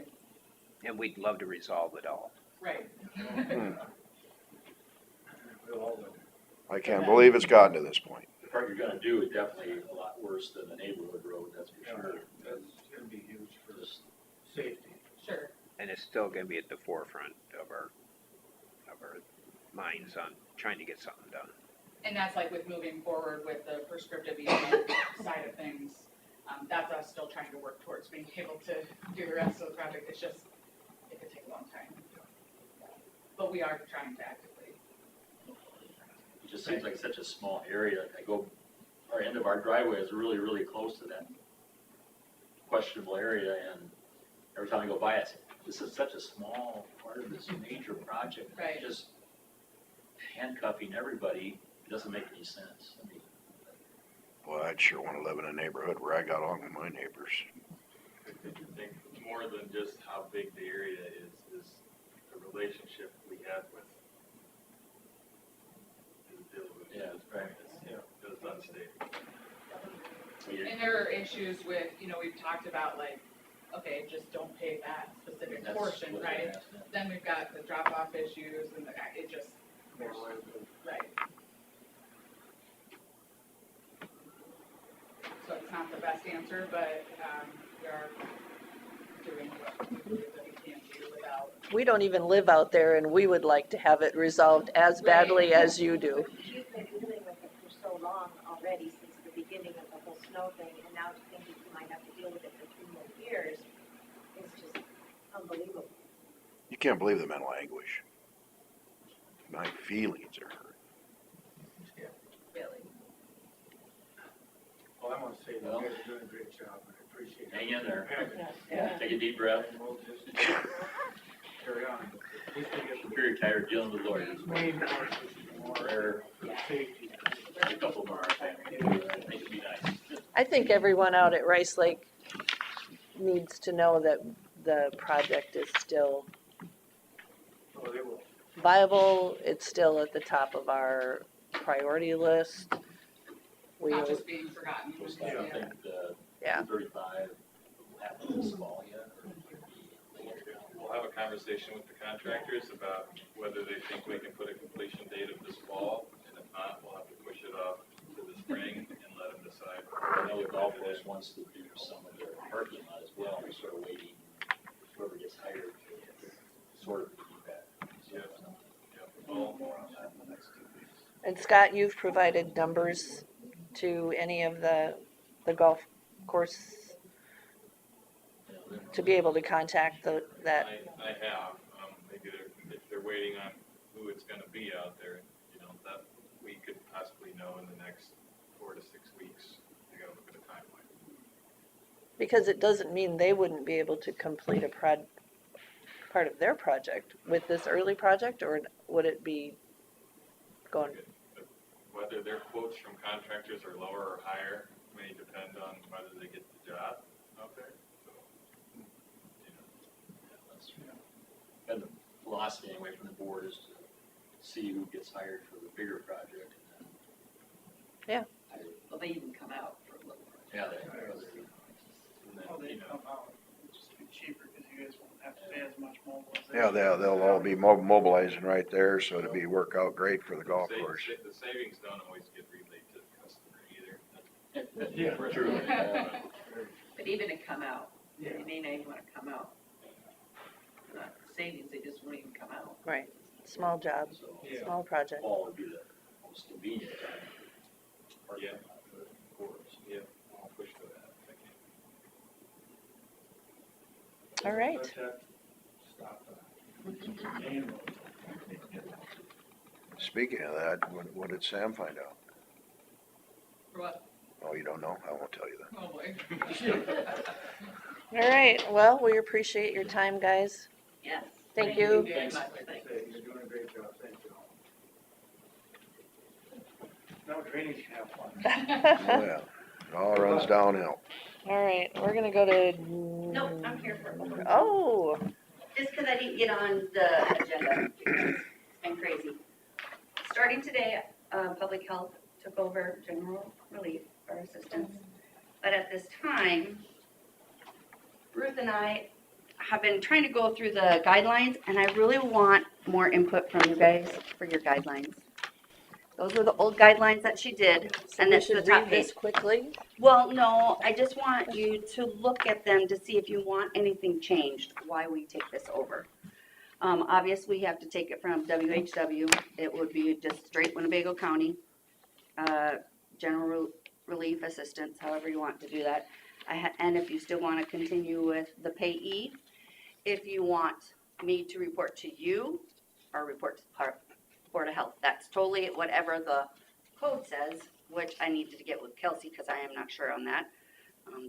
And we'd love to resolve it all. Right. We'll all know. I can't believe it's gotten to this point. The part you're gonna do is definitely a lot worse than the neighborhood road, that's for sure. That's gonna be huge for Just safety. Sure. And it's still gonna be at the forefront of our minds on trying to get something done. And that's like with moving forward with the prescriptive easement side of things. That's us still trying to work towards being able to do the rest of the project. It's just, it could take a long time. But we are trying to actively. It just seems like such a small area. Our end of our driveway is really, really close to that questionable area, and every time I go by, I say, this is such a small part of this major project. Right. Just handcuffing everybody doesn't make any sense. I mean, Well, I'd sure want to live in a neighborhood where I got along with my neighbors. I think more than just how big the area is the relationship we have with the deal with. Yeah, right. It's unstable. And there are issues with, we've talked about like, okay, just don't pay that specific That's portion, what right? I asked them. Then we've got the drop-off issues and it just, More liability. right. So it's not the best answer, but, we are doing what we believe that we can do without. We don't even live out there and we would like to have it resolved as badly as you do. You've been dealing with it for so long already, since the beginning of the whole snow thing, and now to think that you might have to deal with it for 2 more years is just unbelievable. You can't believe the mental anguish. My feelings are hurt. Really. Well, I want to say that Well, you guys are doing a great job, and I appreciate it. Hang in there. Yeah. Take a deep breath. And we'll just carry on. At least we get I'm very tired dealing with lawyers. the main part, which is more Rare. for the safety. A couple more, I think it'd be nice. I think everyone out at Rice Lake needs to know that the project is still Oh, they will. viable. It's still at the top of our priority list. We, Not just being forgotten. I don't think the Yeah. 35 will happen this fall yet, or later. We'll have a conversation with the contractors about whether they think we can put a completion date of this fall, and if not, we'll have to push it off to the spring and let them decide. I know the golf course wants to do some of their parking lot as well, we're sort of waiting, whoever gets hired to sort of do that. So, Yep. All more on that in the next 2 weeks. and Scott, you've provided numbers to any of the golf course. you know, to be able to contact that, I have, maybe they're waiting on who it's gonna be out there, that we could possibly know in the next 4 to 6 weeks. I gotta look at a timeline. because it doesn't mean they wouldn't be able to complete a part of their project with this early project, or would it be going, Whether their quotes from contractors are lower or higher may depend on whether they get the job out there, so. That's been the philosophy anyway from the board is to see who gets hired for the bigger project. And then Well, they even come out for a little while. And Oh, then, they come out, it'd just be cheaper, because you guys won't have to pay as much mobilization. Yeah, they'll all be mobilizing right there, so it'll be, work out great for the golf course. The savings don't always get relayed to the customer either. Yeah, true. But even to come out, Yeah. they may not even wanna come out. Not savings, they just won't even come out. right, small job, So small project. fall would be the most convenient time. for Yeah. Of course. Yeah, I'll push for that. All right. Speaking of that, what did Sam find out? For what? Oh, you don't know? I won't tell you that. Oh, boy. All right, well, we appreciate your time, guys. Yes. Thank you. Very much, thanks. You're doing a great job, thank you. No, drainage can have fun. Oh, yeah, it all runs downhill. All right, we're gonna go to. Nope, I'm here for it. Oh, Just because I didn't get on the agenda, because it's been crazy. Starting today, Public Health took over general relief for assistance. But at this time, Ruth and I have been trying to go through the guidelines, and I really want more input from you guys for your guidelines. Those were the old guidelines that she did, so and we it's the should top read page. this quickly. Well, no, I just want you to look at them to see if you want anything changed, why we take this over. Obviously, we have to take it from WHW. It would be just straight Winnebago County, general relief assistance, however you want to do that. And if you still want to continue with the payee, if you want me to report to you or report to the Board of Health, that's totally whatever the code says, which I needed to get with Kelsey because I am not sure on that.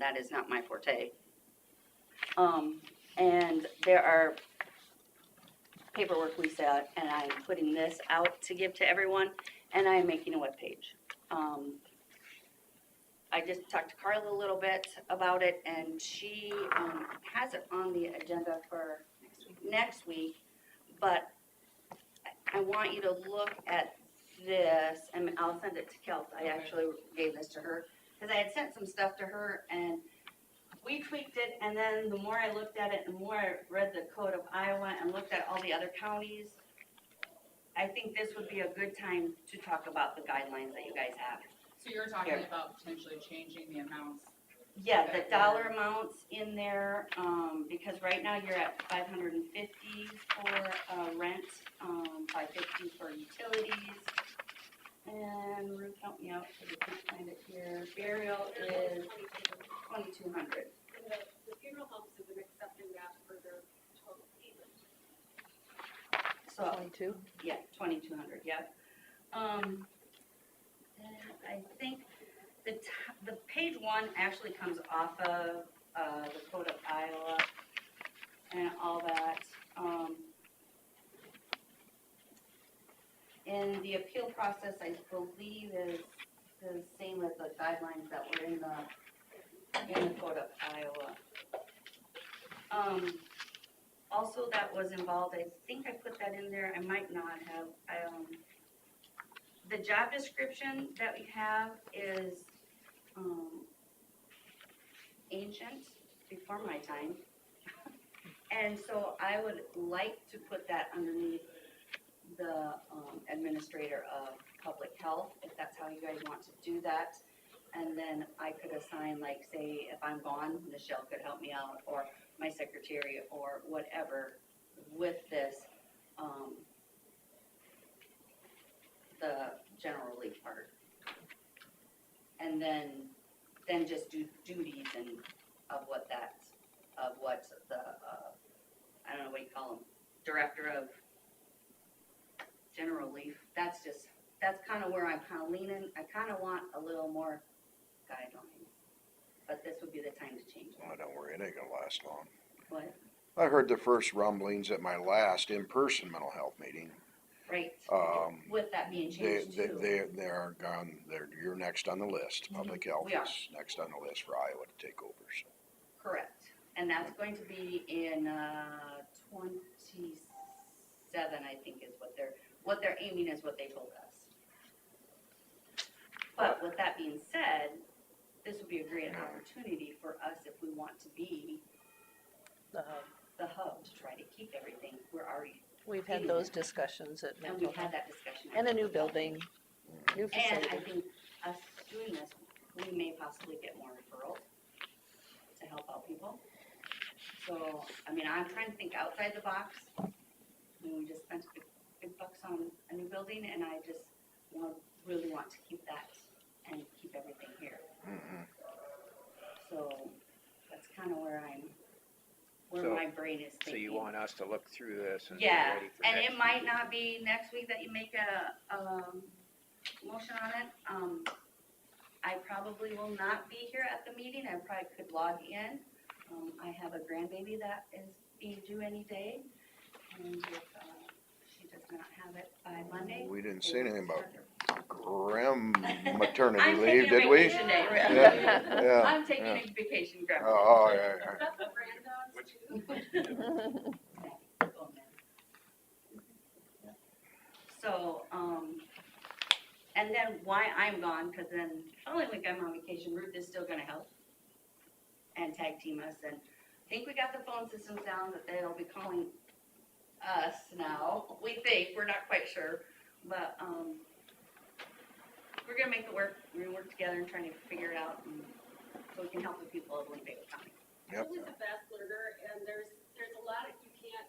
That is not my forte. And there are paperwork we set, and I'm putting this out to give to everyone, and I'm making a webpage. I just talked to Carla a little bit about it, and she has it on the agenda for next week, but I want you to look at this, and I'll send it to Kelsey. I actually gave this to her, because I had sent some stuff to her, and we tweaked it, and then the more I looked at it, and the more I read the code of Iowa and looked at all the other counties, I think this would be a good time to talk about the guidelines that you guys have. So you're talking about potentially changing the amounts? Yeah, the dollar amounts in there, because right now you're at $550 for rent, $550 for utilities. And Ruth, help me out, because I can't find it here. Burial is $2,200. The funeral homes have been accepting that for their total payment. So, 22. yeah, 2,200, yeah. And I think the page one actually comes off of, the Code of Iowa and all that. And the appeal process, I believe, is the same as the guidelines that were in the Code of Iowa. Also that was involved, I think I put that in there, I might not have, the job description that we have is, ancient, before my time. And so I would like to put that underneath the, administrator of public health, if that's how you guys want to do that. And then I could assign, like, say, if I'm gone, Michelle could help me out, or my secretary, or whatever, with this, the general relief part. And then just do duties and of what that of what the, I don't know what you call them, director of general relief. That's kind of where I'm kind of leaning. I kind of want a little more guidelines, but this would be the time to change Oh, it. don't worry, it ain't gonna last long. What? I heard the first rumblings at my last in-person mental health meeting. Right, with that being They, changed they, too. they are gone, you're next on the list. Public health We are. is next on the list for Iowa to take over, so. Correct, and that's going to be in 27, I think is what they're aiming is what they told us. But with that being said, this would be a great opportunity for us if we want to be Uh, the hub to try to keep everything. We're already, We've had those discussions at and mental we've had health. that discussion. And a new building, new And I facility. think us doing this, we may possibly get more referrals to help out people. So, I mean, I'm trying to think outside the box. I mean, we just spent big bucks on a new building, and I just really want to keep that and keep everything here. Mhm. So that's kind of where So- my brain is thinking. So you want us to look through this and be Yeah, ready for and next it might meeting? not be next week that you make a motion on it. I probably will not be here at the meeting. I probably could log in. I have a grandbaby that is being due any day, and if she does not have it by Monday. We didn't they say will anything about start maternity I'm leave, taking a did we? vacation day. Yeah, I'm taking yeah. a vacation, grandma. Oh, yeah, yeah. Got the granddogs too. So, and then why I'm gone, cause then following week I'm on vacation, Ruth is still gonna help and tag team us, and I think we got the phone systems down that they'll be calling us now. We think, we're not quite sure, but, we're gonna make it work. We're gonna work together and trying to figure it out, and so we can help the people of Winnebago County. Yep. Julie's a fast learner, and there's a lot you can't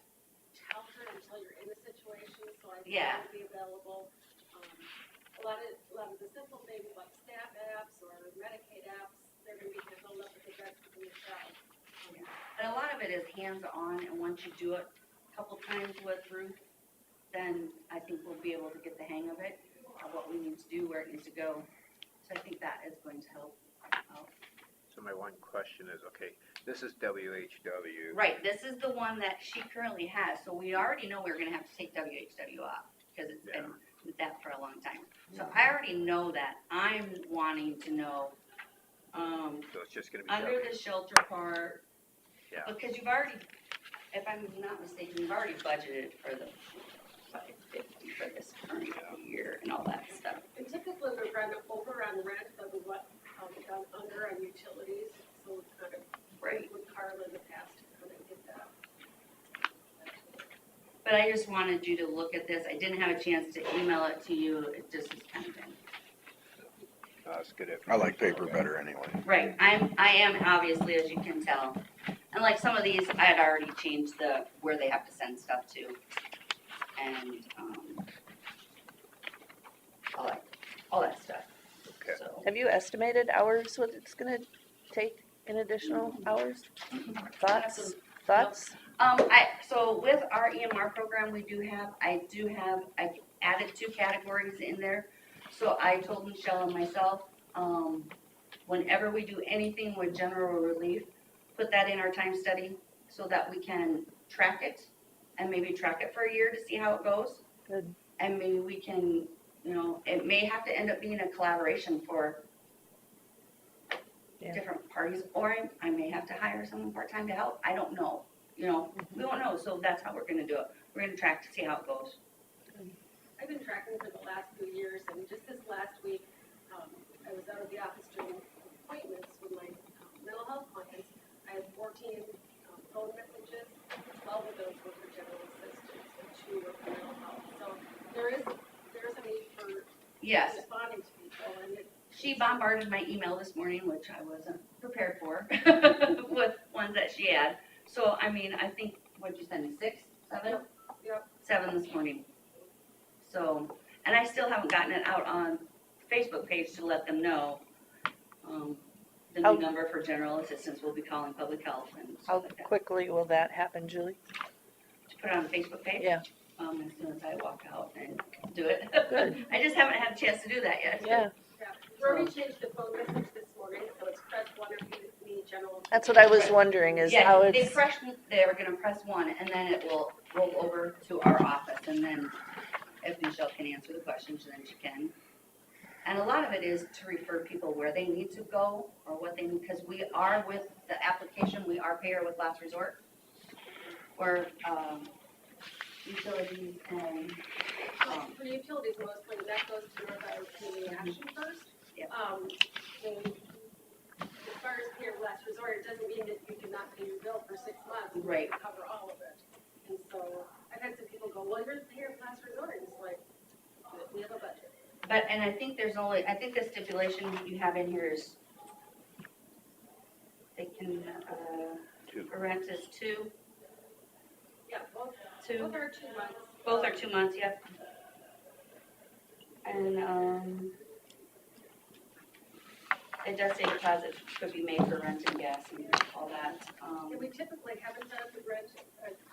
tell her until you're in the situation, so I think Yeah. I would be available. A lot of the simple things like staff apps or Medicaid apps, they're gonna be handled up at the desk of the child. And a lot of it is hands-on, and once you do it a couple times with Ruth, then I think we'll be able to get the hang of it, of what we need to do, where it needs to go. So I think that is going to help out. So my one question is, okay, this is WHW. Right, this is the one that she currently has, so we already know we're gonna have to take WHW off, because it's been with that for a long time. So I already know that. I'm wanting to know, So it's just gonna be under W. the shelter part, Yeah. because you've already, if I'm not mistaken, you've already budgeted for the 550 for this current year and all that stuff. And typically we're run over on rent, but we what, done under on utilities, so we kind of, Right. with Carla in the past, kind of did that. But I just wanted you to look at this. I didn't have a chance to email it to you. It just is kind of been. That's good. I like paper better anyway. Right, I am obviously, as you can tell. And like some of these, I had already changed where they have to send stuff to. And, all that stuff. Okay. So, Have you estimated hours, what it's gonna take in additional hours? Thoughts? so with our EMR program, I added 2 categories in there. So I told Michelle and myself, whenever we do anything with general relief, put that in our time study so that we can track it and maybe track it for a year to see how it goes. Good. And maybe we can, it may have to end up being a collaboration for Yeah. different parties, or I may have to hire someone part-time to help. I don't know. We don't know, so that's how we're gonna do it. We're gonna track to see how it goes. I've been tracking for the last few years, and just this last week, I was out of the office doing appointments with my mental health clients. I had 14 phone messages, 12 of those were for general assistance, and 2 were for mental health. So there is a need for Yes, responding to people, and she bombarded my email this morning, which I wasn't prepared for, with ones that she had. So, I mean, I think, what'd you send me, 6, 7? Yep. 7 this morning. So, and I still haven't gotten it out on Facebook page to let them know. The How- new number for general assistance will be calling public health and How stuff like that. quickly will that happen, Julie? To put it on the Facebook page? Yeah. As soon as I walk out and do it. Good. I just haven't had a chance to do that yet. Yeah, Yeah, Rory changed the phone message this morning, so it's press one if you need general. that's what I was wondering is how Yeah, it's, they were gonna press 1 and then it will roll over to our office and then if Michelle can answer the questions, then she can. And a lot of it is to refer people where they need to go or what they need, because we are with the application, we are payer with last resort. Or, utilities and, For utilities mostly, that goes to our community action first. Yep. And as far as here last resort, it doesn't mean that you cannot pay your bill for 6 months. We Right. Cover all of it. And so I've had some people go, well, you're here at last resort, and it's like, we have a budget. but, and I think I think the stipulation you have in here is they can, Two. rent is 2, Yeah, both 2. are 2 months. Both are 2 months, yep. And, it does say deposits could be made for rent and gas and all that. And we typically haven't done the rent,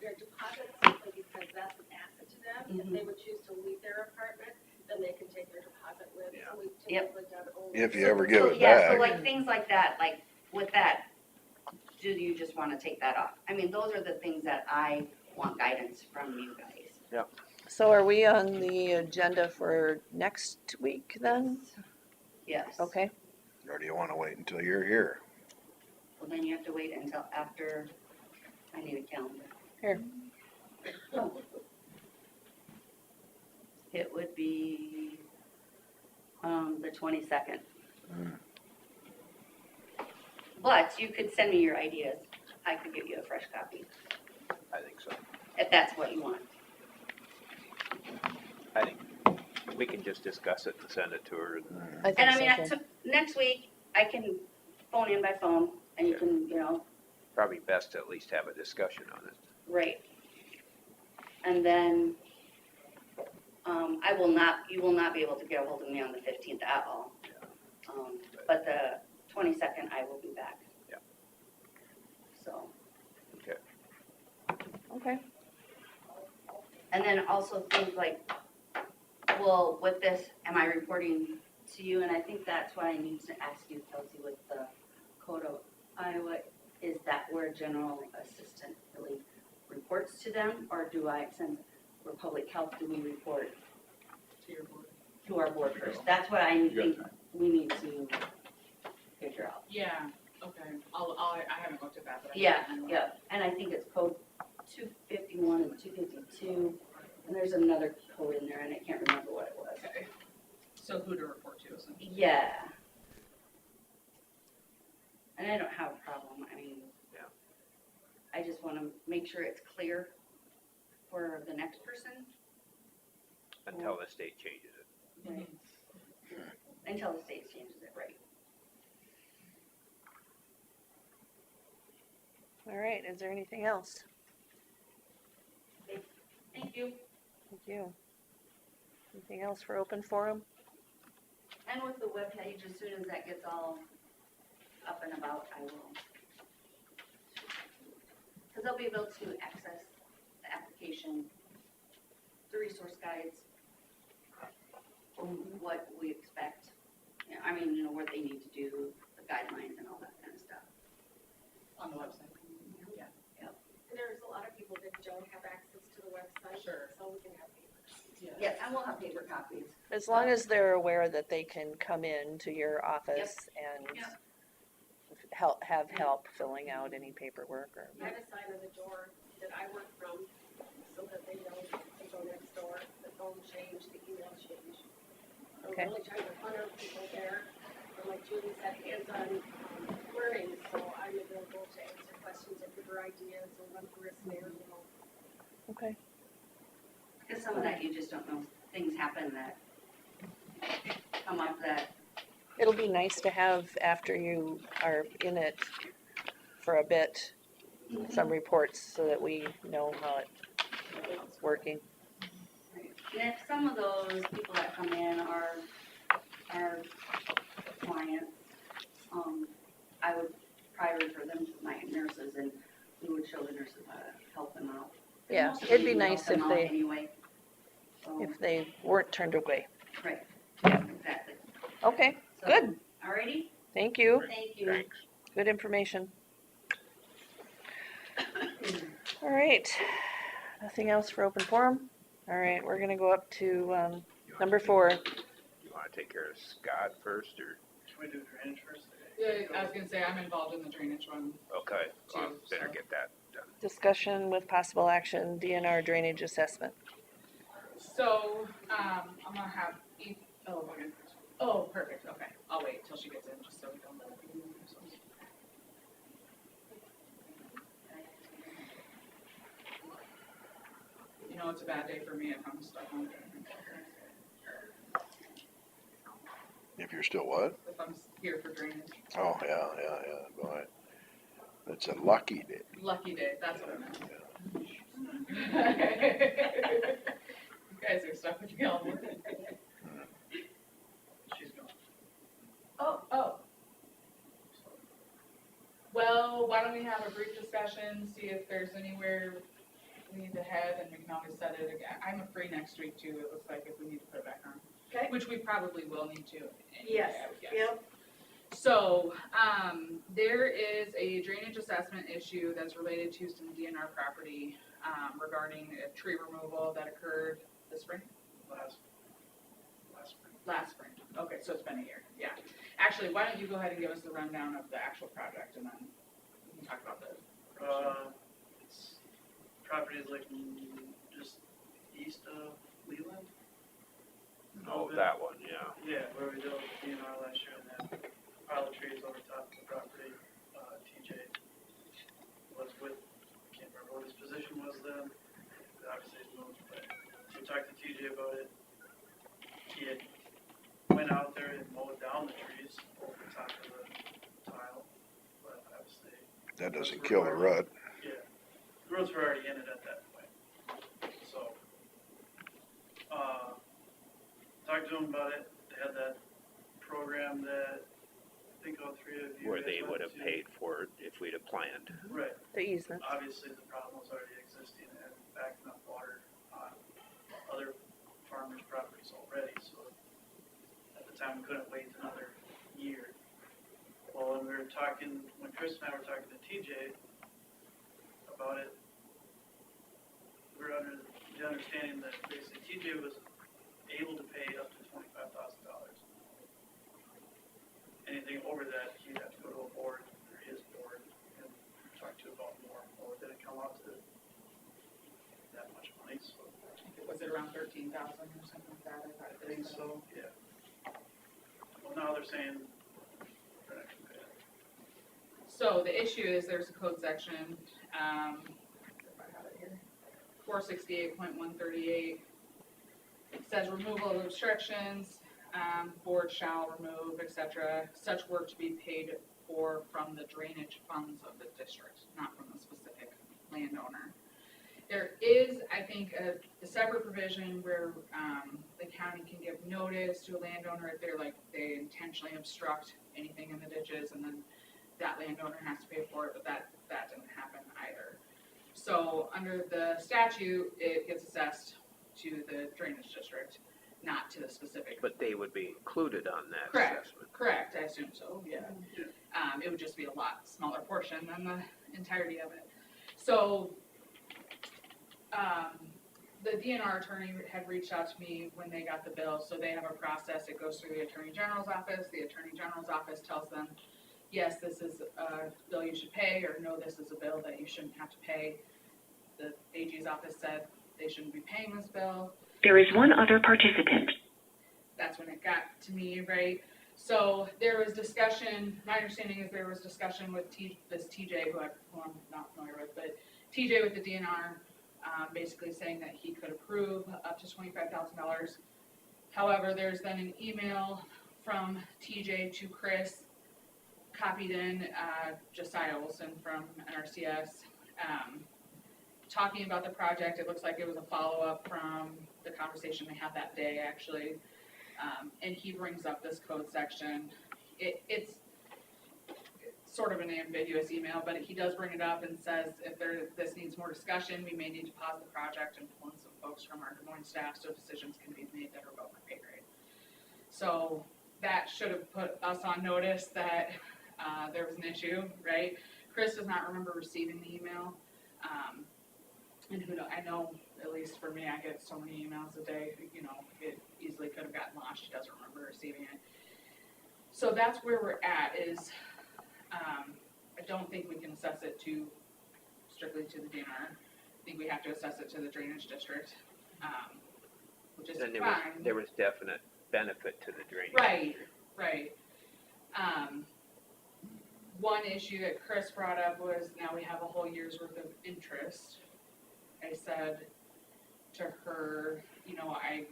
their deposits simply because that's an asset to them. If they would choose to leave their apartment, then they can take their deposit with. So we've Yep. typically done only. If you ever give So, it yeah, so back. like things like that, like with that, do you just wanna take that off? I mean, those are the things that I want guidance from you guys. so are we on the agenda for next week then? Yes. Okay, Or do you wanna wait until you're here? Well, then you have to wait until after, I need a calendar. Here. It would be, the 22nd. But you could send me your ideas. I could give you a fresh copy, I think so. if that's what you want. I think we can just discuss it and send it to her. I And I think mean, so too. next week, I can phone in by phone, and you can, Probably best to at least have a discussion on it. right. And then, you will not be able to get a hold of me on the 15th at all. But the 22nd, I will be back. Yeah. So, Okay, and then also things like, well, with this, am I reporting to you? And I think that's what I need to ask you, Kelsey, with the Code of Iowa, is that where general assistant really reports to them? Or do I, since we're public health, do we report To your board. to our board first? That's what I think we need to figure out. Yeah, okay, I haven't looked at that, but I. Yeah, can- yeah, and I think it's code 251 and 252, and there's another code in there, and I can't remember what it was. Okay, so who to report to, essentially. Yeah. And I don't have a problem, I mean. Yeah. I just wanna make sure it's clear for the next person, Until the state changes it. right? Until the state changes it, right? all right, is there anything else? Thank you. Thank you. Anything else for open forum? And with the webpage, as soon as that gets all up and about, I will. Because they'll be able to access the application, the resource guides, what we expect. What they need to do, the guidelines and all that kind of stuff. On the website. And there's a lot of people that don't have access to the website. Sure. So we can have paper. Yes, and we'll have paper copies. As long as they're aware that they can come in to your office and Yep. have help filling out any paperwork or. I have a sign on the door that I work from, so that they know to go next door, the phone change, the email change. So Okay. we're really trying to funnel people there, and like Julie said, hands-on learning, so I'm available to answer questions or give her ideas or run through a scenario. Okay, Because some of that you just don't know, things happen that come up that, it'll be nice to have after you are in it for a bit, some reports so that we know how it's working. and if some of those people that come in are clients, I would probably refer them to my nurses, and we would show the nurses how to help them out. And Yeah, most of it'd them be help nice them if out they- Anyway. So, if they weren't turned away. right, Yeah. exactly. Okay, So, good. Alrighty, Thank you. thank you. Thanks. Good information. All right. Nothing else for open forum? All right, we're gonna go up to, You wanna number take- 4. You wanna take care of Scott first, or, Should we do drainage first? Yeah, I was gonna say, I'm involved in the drainage one. okay, well, Two, better so. get that done. Discussion with possible action, DNR drainage assessment. So, I'm gonna have, oh, perfect, okay, I'll wait till she gets in, just so we don't. You know, it's a bad day for me if I'm stuck on it. If you're still what? If I'm here for drainage. Oh, yeah, boy. It's a lucky day. Lucky day, that's what I meant. You guys are stuck with me all morning. She's gone. Oh. Well, why don't we have a brief discussion, see if there's anywhere we need to head, and we can always set it again. I'm free next week too, it looks like, if we need to put it back on. Okay. Which we probably will need to anyway, Yes, I would guess. yep. So, there is a drainage assessment issue that's related to some DNR property, regarding a tree removal that occurred this spring? Last spring. Last spring, okay, so it's been a year, yeah. Actually, why don't you go ahead and give us the rundown of the actual project, and then we can talk about the. It's properties like just east of Leland. Oh, that one, yeah. Yeah, where we dealt with the DNR last year, and then pile of trees over top of the property. TJ was with, I can't remember what his position was then, obviously he's moved, but we talked to TJ about it. He had went out there and mowed down the trees over the top of the tile, but obviously, That doesn't kill the rut. yeah, the roots were already in it at that point. So, talked to them about it. They had that program that I think all three of you. Where guys they went would have to. paid for it if we'd have planned. Right. The easement. Obviously, the problem was already existing and backing up water on other farmers' properties already, so at the time, we couldn't wait another year. Well, when we were talking, when Chris and I were talking to TJ about it, we were under the understanding that basically TJ was able to pay up to $25,000. Anything over that, he'd have to go to a board, or his board, and talk to about more. Well, it didn't come out to that much money, so. Was it around 13,000 or something like that? I I think so, yeah. Well, now they're saying they're not gonna pay it. So the issue is there's a code section, if I have it here, 468.138. It says removal of obstructions, board shall remove, etc. Such work to be paid for from the drainage funds of the district, not from the specific landowner. There is, I think, a separate provision where, the county can give notice to a landowner if they intentionally obstruct anything in the ditches, and then that landowner has to pay for it, but that didn't happen either. So under the statute, it gets assessed to the drainage district, not to the specific. But they would be included on that Correct. assessment. Correct, I assume so, yeah. It would just be a lot smaller portion than the entirety of it. So, the DNR attorney had reached out to me when they got the bill, so they have a process, it goes through the Attorney General's office, the Attorney General's office tells them, yes, this is a bill you should pay, or no, this is a bill that you shouldn't have to pay. The AG's office said they shouldn't be paying this bill. There is one other participant. That's when it got to me, right? So there was discussion, my understanding is there was discussion with this TJ, who I'm not familiar with, but TJ with the DNR, basically saying that he could approve up to $25,000. However, there's then an email from TJ to Chris, copied in Josiah Olson from NRCS, talking about the project. It looks like it was a follow-up from the conversation they had that day, actually. And he brings up this code section. It's sort of an ambiguous email, but he does bring it up and says if this needs more discussion, we may need to pause the project and pull in some folks from our Des Moines staff so decisions can be made that are above my pay grade. So that should have put us on notice that there was an issue, right? Chris does not remember receiving the email. And who knows, I know, at least for me, I get so many emails a day, you know, it easily could have gotten lost, he doesn't remember receiving it. So that's where we're at is, I don't think we can assess it strictly to the DNR. I think we have to assess it to the drainage district, which is And fine. there was definite benefit to the drainage. Right. One issue that Chris brought up was now we have a whole year's worth of interest. I said to her, you know, is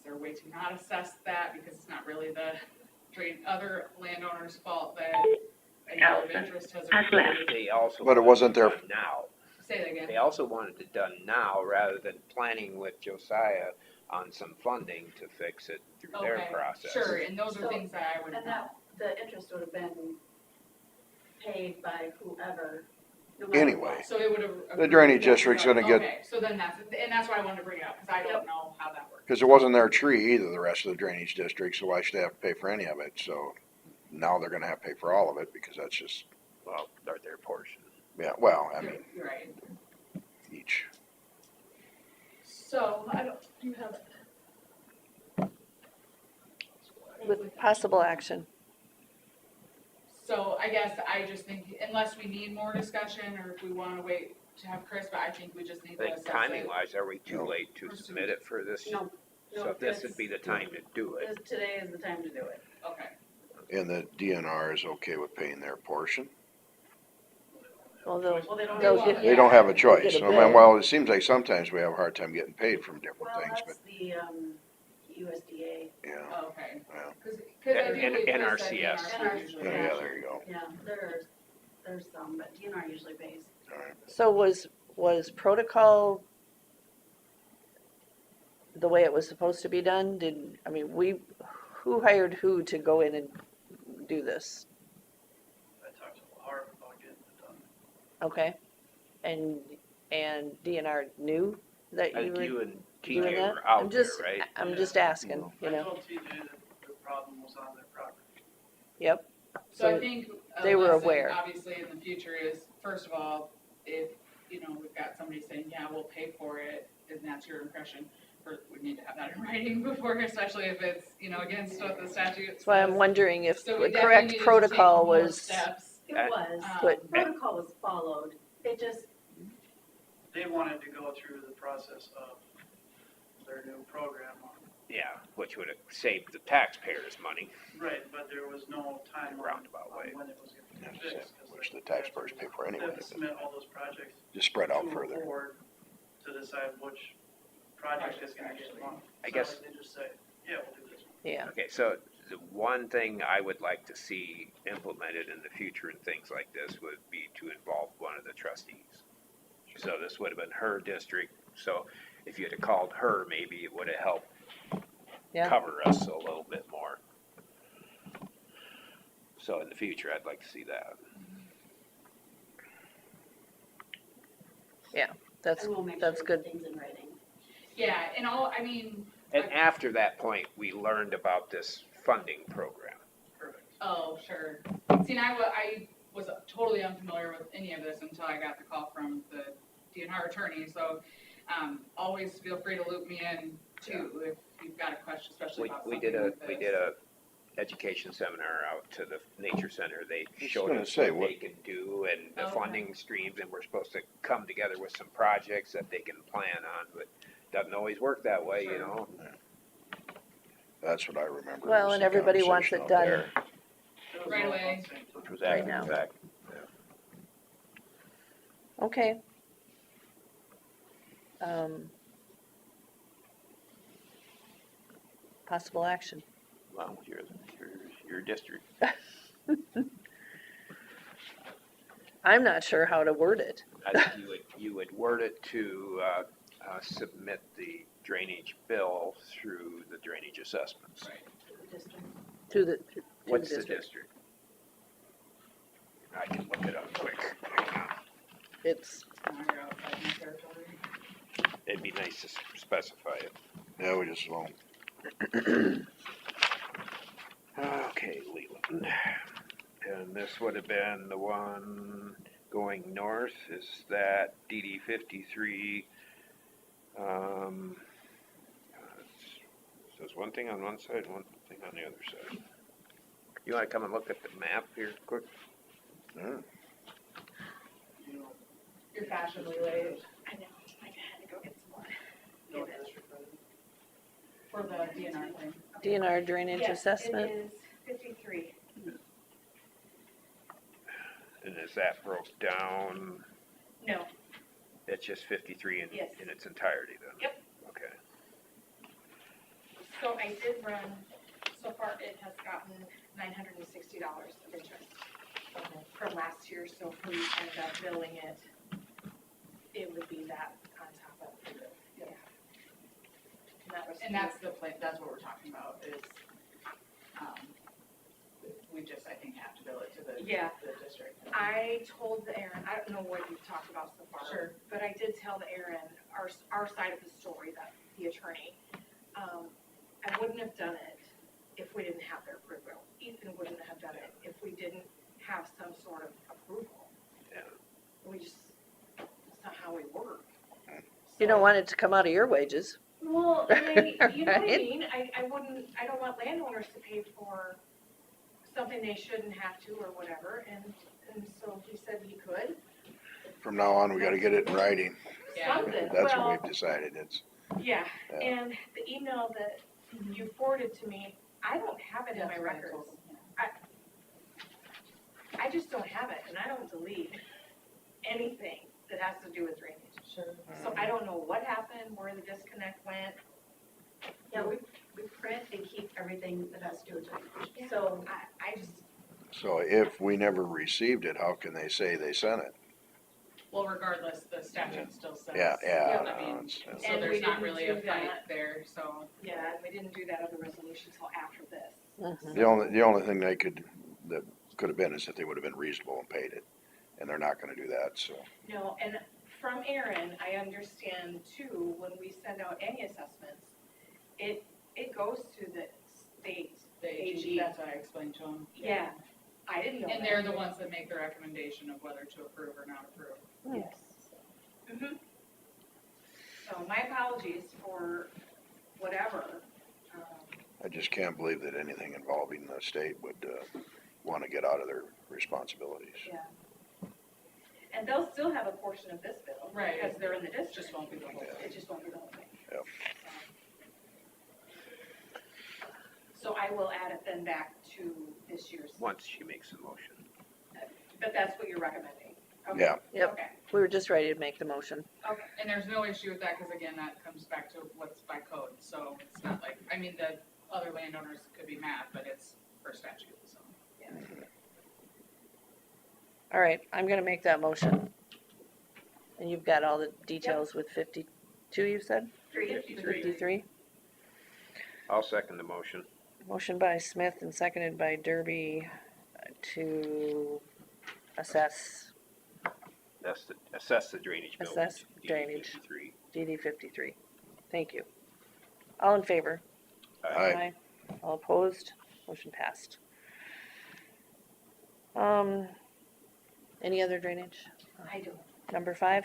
there a way to not assess that because it's not really the other landowner's fault that a year of interest has accrued? They also. But it wasn't their- wanted it done now. Say that again. They also wanted it done now rather than planning with Josiah on some funding to fix it through their process. Sure, and those are So- things that I would And know. that, the interest would have been paid by whoever, no matter Anyway. what. So it would have. The drainage district's gonna get- Okay, so then that's why I wanted to bring it up, because I don't know how that works. Cause it wasn't their tree either, the rest of the drainage district, so why should they have to pay for any of it? So now they're gonna have to pay for all of it because that's just, Well, their portion. yeah, well, I mean, You're right. each. So, do you have it? With possible action. So I guess I just think unless we need more discussion or if we wanna wait to have Chris, but I think we just need I to think assess it. timing wise, are we too No. late to submit it for this? No, So this would be the time to do it. Today is the time to do it. Okay, And the DNR is okay with paying their portion? Well, they'll, Well, they don't. They'll really get- They don't have a Get choice. a I mean, bill. well, it seems like sometimes we have a hard time getting paid from different Well, things, but, that's the, USDA. yeah. okay. Yeah. Cause And- I do and believe Chris said NRCS. NRCS usually. Yeah, there you go. Yeah, there's some, but DNR usually pays. All right. so was protocol the way it was supposed to be done? Who hired who to go in and do this? I talked to Harv about getting it done. Okay, and DNR knew that I you think were you and doing TJ that? were out I'm there, just, right? I'm just asking, you I know, told TJ that the problem was on their property. yep. So I So think a they were lesson, aware. obviously, in the future is, first of all, if, you know, we've got somebody saying, yeah, we'll pay for it, and that's your impression, we need to have that in writing before, especially if it's, you know, against what the statute That's why I'm says. wondering if So we the definitely correct needed to take protocol more was, steps. It And- was, But- protocol was followed. It just, They wanted to go through the process of their new program on. Yeah, which would have saved the taxpayers money. Right, but there was no time on Roundabout way. when it was gonna be Yeah, fixed. 'cause which the they have taxpayers to- pay for They anyway. have to submit all those projects Just spread out to a further. board to decide which project is gonna get done. I guess- They just say, yeah, we'll do this one. yeah, Okay, so the one thing I would like to see implemented in the future in things like this would be to involve one of the trustees. So this would have been her district, so if you had called her, maybe it would have helped yeah. cover us a little bit more. So in the future, I'd like to see that. That's, and we'll make sure that's that good. things in writing. Yeah, and I mean, And after that point, we learned about this funding program. Perfect. oh, sure. See, and I was totally unfamiliar with any of this until I got the call from the DNR attorney, so, always feel free to loop me in too, if you've got a question, especially We, about we something did a, like this. we did a education seminar out to the nature center. They was showed gonna us say, what what- they can do and the Okay. funding streams, and we're supposed to come together with some projects that they can plan on, but doesn't always work that way, you Sure. know? That's what I remember. Well, was and the everybody wants conversation it out done. there. It was Right all away. about saying, Which was Right after now. the fact. Okay. Possible action. Well, your district. I'm not sure how to word it. I think you would word it to, submit the drainage bill through the drainage assessments. Right. District. To the What's the district. district? it up quick. It's, Now you're outside my territory. It'd be nice to specify it. Yeah, we just won't. Okay, Leland. And this would have been the one going north, is that DD 53, says one thing on one side, one thing on the other side. You wanna come and look at the map here quick? Mm. You know, You're fashionably late I know, I had to go get some more. no district, right? for the DNR thing. DNR drainage assessment. Yes, it is 53. And is that broke down, No, it's just 53 Yes. in its entirety then? Yep. Okay. So I did run, so far it has gotten $960 of interest from last year, so if we end up billing it, it would be that on top of it. Yeah. And that's the plan, that's what we're talking about is, we just, I think, have to bill it to the, Yeah. the district. I told the Aaron, I don't know what you've talked about so far. Sure. But I did tell the Aaron, our side of the story, that the attorney, I wouldn't have done it if we didn't have their approval. Ethan wouldn't have done it if we didn't have some sort of approval. Yeah. We just, that's not how we work. You don't want it to come out of your wages. Well, and you know what I Right? mean? I don't want landowners to pay for something they shouldn't have to or whatever, and so he said he could. From now on, we gotta get it in writing. Yeah. Something, That's well, what we've decided. It's, yeah, Yeah. and the email that you forwarded to me, I don't have it in my That's what I records. told them, yeah. I just don't have it, and I don't delete anything that has to do with drainage. Sure. So I don't know what happened, where the disconnect went. Yeah, we print and keep everything that has to do with drainage. So So, I just, so if we never received it, how can they say they sent it? Well, regardless, the statute still says. Yeah, yeah. I mean, it's- so And we there's not didn't really do a fight that. there, so. yeah, and we didn't do that other resolution until after this. Mhm. The only thing that could have been is that they would have been reasonable and paid it, and they're not gonna do that, so. No, and from Aaron, I understand too, when we send out any assessments, it goes to the state. The AG, that's what I explained to them. Yeah, I didn't know that. And they're the ones that make the recommendation of whether to approve or not approve. Yes. Mm-hmm. So my apologies for whatever. I just can't believe that anything involving the state would, wanna get out of their responsibilities. Yeah. And they'll still have a portion of this bill. Right. Because they're in the It district. just won't be the whole thing. It just won't be the whole thing. Yep. So I will add it then back to this year's, Once she makes the motion. but that's what you're recommending? Okay. Yeah. Yep. Okay, We were just ready to make the motion. okay. And there's no issue with that, because again, that comes back to what's by code, so it's not like, I mean, the other landowners could be mad, but it's per statute, so. All right, I'm gonna make that motion. And you've got all the details with 52, you said? 53? I'll second the motion. Motion by Smith and seconded by Derby to assess Assess the drainage bill. Assess DD drainage. 53. DD 53. Thank you. All in favor? Aye. All opposed? Motion passed. Any other drainage? I do. Number 5?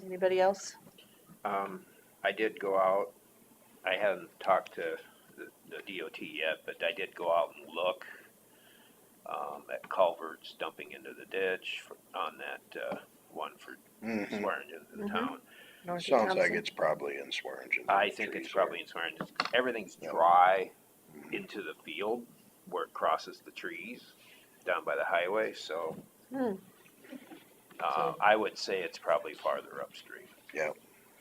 Anybody else? I did go out, I hadn't talked to the DOT yet, but I did go out and look at culverts dumping into the ditch on that one for Mhm. Swearingen in the Mhm. town. North of Sounds like Thompson? it's probably in Swearingen. I think it's probably in Swearingen. Everything's Yep. dry into the field where it crosses the trees down by the highway, so Hmm. I would say it's probably farther upstream.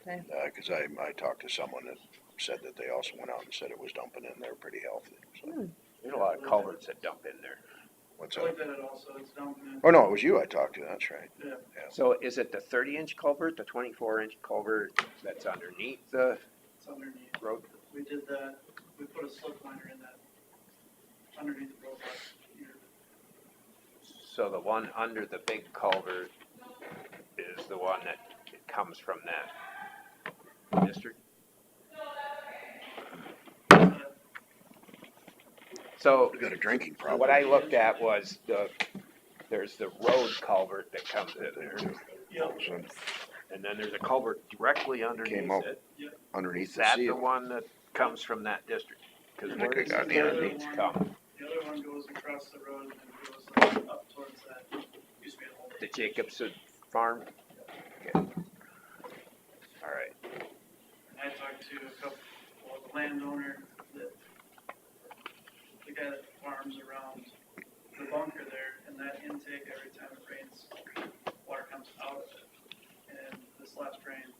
Cause I talked to someone that said that they also went out and said it was dumping in there pretty healthy, so. There's a lot of culverts that dump in there. What's I that? looked at it also, it's dumping Oh, no, it was you I talked to, that's right. in, yeah, So is it the 30-inch culvert, the 24-inch culvert that's underneath the it's underneath. road? We did that, we put a slip liner in that underneath the road last year. So the one under the big culvert is the one that comes from that district? So We got a drinking problem. what I looked at was there's the road culvert that comes in there. All of a sudden, And then there's a culvert directly underneath Came up. it. underneath Is the that the seal. one that comes from that district? Cause I where think does I the got the Indians come? The other one goes across the road and then goes up towards that, used to be an old. The Jacobson farm? Okay. All right. And I talked to a couple, well, the landowner, the guy that farms around the bunker there, and that intake, every time it rains, water comes out of it. And this last rain,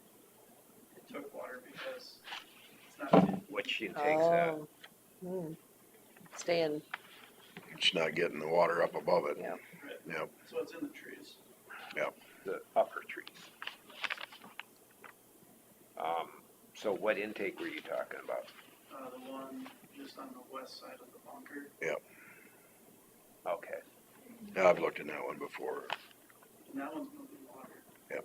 it took water because it's not, Which intakes that? Oh. Hmm. Staying, It's not getting the water up above it. yeah. Yep. so it's in the trees. The upper trees. So what intake were you talking about? The one just on the west side of the bunker. Okay. Yeah, I've looked in that one before. And that one's moving water.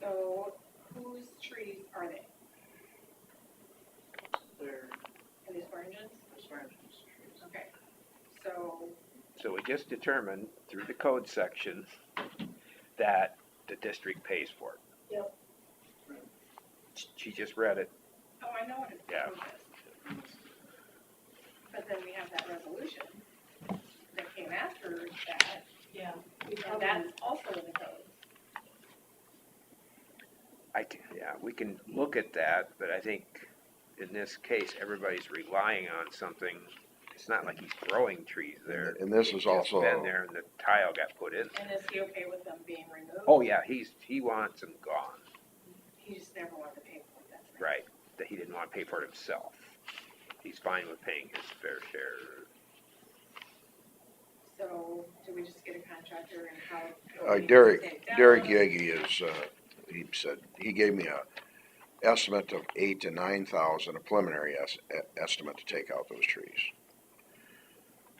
So whose trees are they? They're, Are they Swearingen's? trees. Okay, so, So we just determined through the code section that the district pays for it. Yep. She just read it. oh, I know what it's Yeah. But then we have that resolution that came after that, Yeah. and that's also in the code. Yeah, we can look at that, but I think in this case, everybody's relying on something. It's not like he's growing trees there. And this It's is just also, been there and the tile got put in. And is he okay with them being removed? Oh, yeah, he wants them gone, He just never wanted to pay for it, that's right. right, that he didn't want to pay for it himself. He's fine with paying his fair share. So, do we just get a contractor and how? Derek Derek Yegi is, he said, he gave me a estimate of 8,000 to 9,000, a preliminary estimate to take out those trees.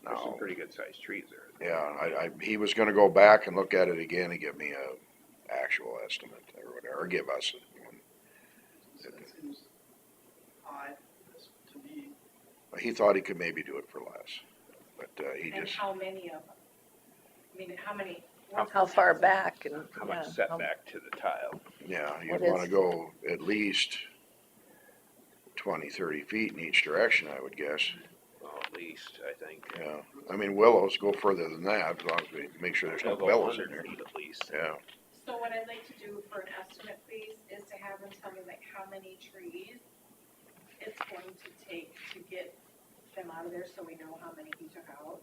There's some Now, pretty good sized trees there. yeah, he was gonna go back and look at it again and give me a actual estimate or whatever, or give us one. That seems odd to me. He thought he could maybe do it for less, but, he And just, how many of them? I mean, how many? How far back and, How much yeah, setback to the tile? yeah, you'd What wanna is- go at least 20, 30 feet in each direction, I would guess. Well, at least, I think. Yeah, I mean, willows go further than that, as long as we make sure there's no They'll go willows in 100 there. feet at least. Yeah, So what I'd like to do for an estimate, please, is to have them tell me like how many trees it's going to take to get them out of there, so we know how many he took out.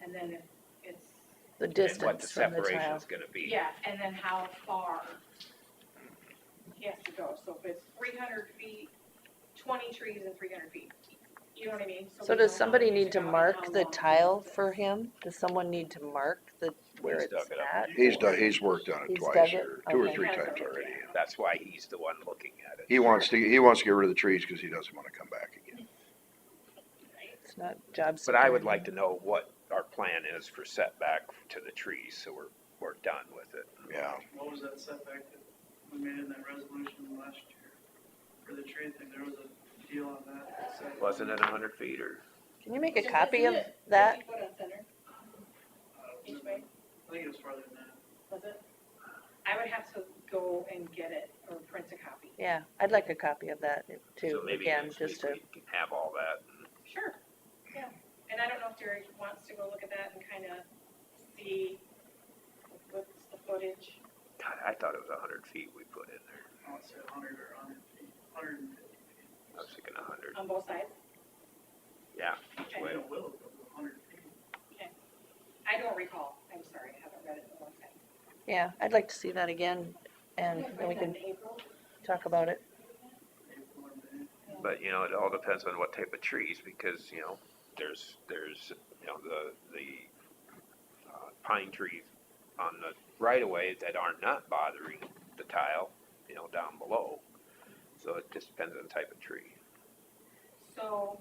And then if it's, the And what the distance from the tile. separation's gonna be. yeah, and then how far he has to go. So if it's 300 feet, 20 trees and 300 feet, you know what I mean? So we does know how somebody many he need to took out and mark how the long tile it for is. him? Does someone need to mark where He's it's dug it up. at? he's worked on it He's twice, dug it? or two or Okay. three He has times it, already. yeah. That's why he's the one looking at it. He wants to get rid of the trees because he doesn't wanna come back again. It's not job But I would security. like to know what our plan is for setback to the trees, so we're done with it. Yeah, What was that setback that we made in that resolution last year? For the tree thing, there was a deal on that that said. Wasn't it 100 feet or? Can you make a So copy of isn't it that? 50 foot on center, each way? I think it was farther than that. Was it? I would have to go and get it or print a copy. Yeah, I'd like a copy of that So too, maybe again, next just week to, we can have all that. Sure, yeah. And I don't know if Derek wants to go look at that and kind of see what's the footage. God, I thought it was 100 feet we put in there. I want to say 100 or 100 feet, 150 feet. I was thinking 100. On both sides? Yeah, each I way. know Willow goes 100 feet. I don't recall, I'm sorry, I haven't read it in a long time. yeah, I'd like to see that again, and then we can In April? talk about it. April or May. But, you know, it all depends on what type of trees, because, you know, there's, you know, the pine trees on the right of way that are not bothering the tile, you know, down below. So it just depends on the type of tree. So,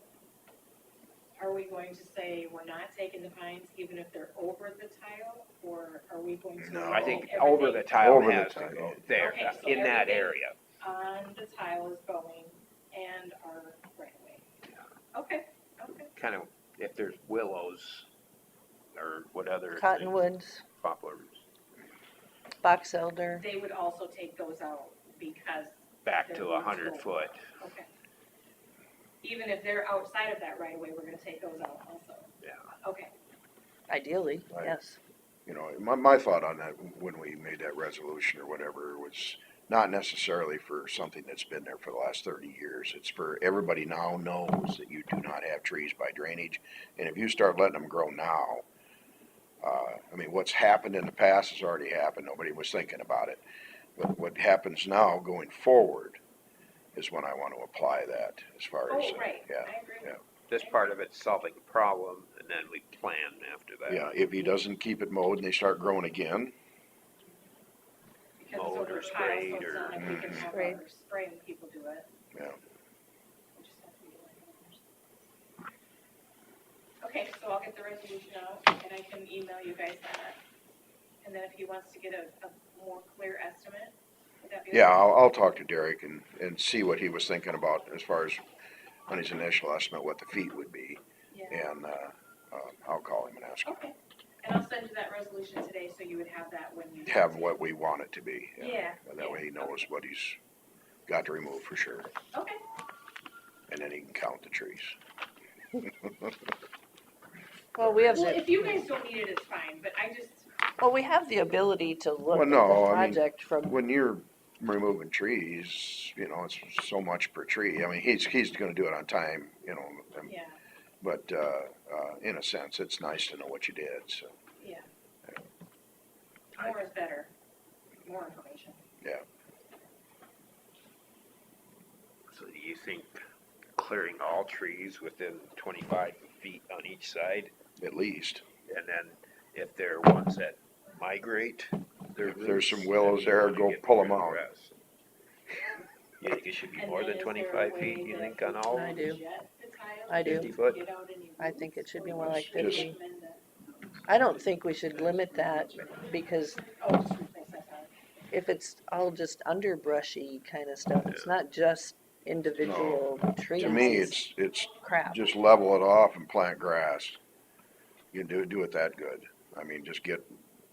are we going to say we're not taking the pines even if they're over the tile? Or are we going to? No. I think everything over the tile Over the has to tile. go there, Okay, so in that everything- area. On the tile is going and our right of way? Okay, okay. Kind of, if there's willows or what other things, Cottonwoods, poplars, box elder. They would also take those out because, back Their to roots 100 go- foot. okay. Even if they're outside of that right of way, we're gonna take those out also? Yeah. Okay, Ideally, Right. yes. You know, my thought on that, when we made that resolution or whatever, was not necessarily for something that's been there for the last 30 years. It's for everybody now knows that you do not have trees by drainage. And if you start letting them grow now, I mean, what's happened in the past has already happened. Nobody was thinking about it. But what happens now going forward is when I want to apply that as far as, oh, right, yeah. I agree. yeah. This part of it's solving a problem, and then we plan after that. Yeah, if he doesn't keep it mowed and they start growing again, Because it's Mowed over or the tile, so sprayed it's not like we can have Sprayed. our spray when people do it. yeah. We just have to be like others. Okay, so I'll get the resolution out and I can email you guys that. And then if he wants to get a more clear estimate, would that be? Yeah, okay? I'll talk to Derek and see what he was thinking about as far as on his initial estimate, what the feet would be. Yeah, And, I'll call him and ask him, okay. And I'll send you that resolution today, so you would have that when you. have what we want it to be. Yeah. And that way he knows what he's got to remove for sure. Okay, And then he can count the trees. Well, we have well, the, if you guys don't need it, it's fine, but I just, well, we have the ability to look Well, at no, the I mean, project from, When you're removing trees, you know, it's so much per tree. I mean, he's gonna do it on time, you know, yeah, but, in a sense, it's nice to know what you did, so. yeah. More is better, more information. So do you think clearing all trees within 25 feet on each side? At least. And then if there are ones that migrate, their If there's roots, some willows then you there, wanna go get pull rid 'em of the out. rest. You think it should be And more then than is there a 25 way feet, you that think, we on all? can I do. jet the tile I do. and 50 foot? get out any I think it roots, should or be you more like just 50. recommend that? I don't think we should limit that because Oh, just replace that tile. if it's all just underbrushy kind of stuff, it's not just individual trees. To me, it's Crap. just level it off and plant grass. You can do it that good. I mean, just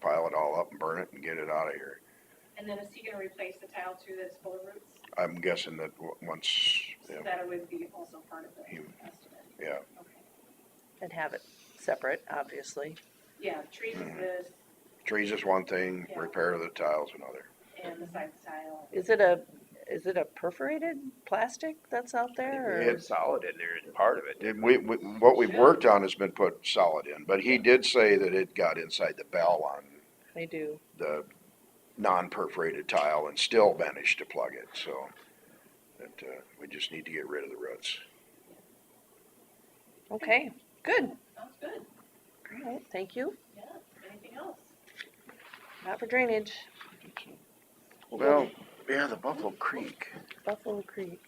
pile it all up and burn it and get it out of here. And then is he gonna replace the tile too that's full of roots? I'm guessing that once, So yeah, that would be also part of the He- estimate? yeah, Okay. And have it separate, obviously. Yeah, trees is this, trees is one thing, Yeah. repair the tiles another. and besides the tile. Is it a perforated plastic that's out there? Or? It's solid in there and part of it. What we've worked on has been put solid in, but he did say that it got inside the bell on They do. the non-perforated tile and still managed to plug it, so that, we just need to get rid of the roots. Okay, good. Sounds good, All right, thank you. yeah, anything else? Not for drainage. Well, yeah, the Buffalo Creek. Buffalo Creek.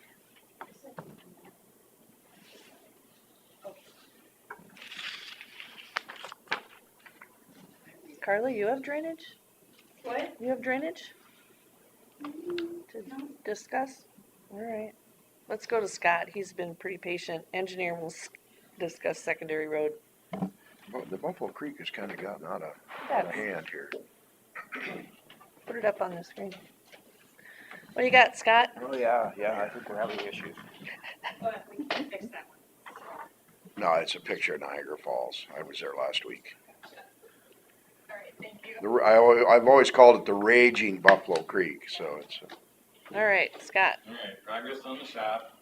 Carly, you have drainage? What? You have drainage? To discuss? All right. Let's go to Scott. He's been pretty patient. Engineer will discuss secondary road. The Buffalo Creek has kinda gotten out of Yes. hand here. Put it up on the screen. What do you got, Scott? Oh, yeah, I think we're having issues. But we can fix that one. No, it's a picture of Niagara Falls. I was there last week. All right, thank you. I've always called it the raging Buffalo Creek, so it's, All right, Scott. All right, progress on the shop.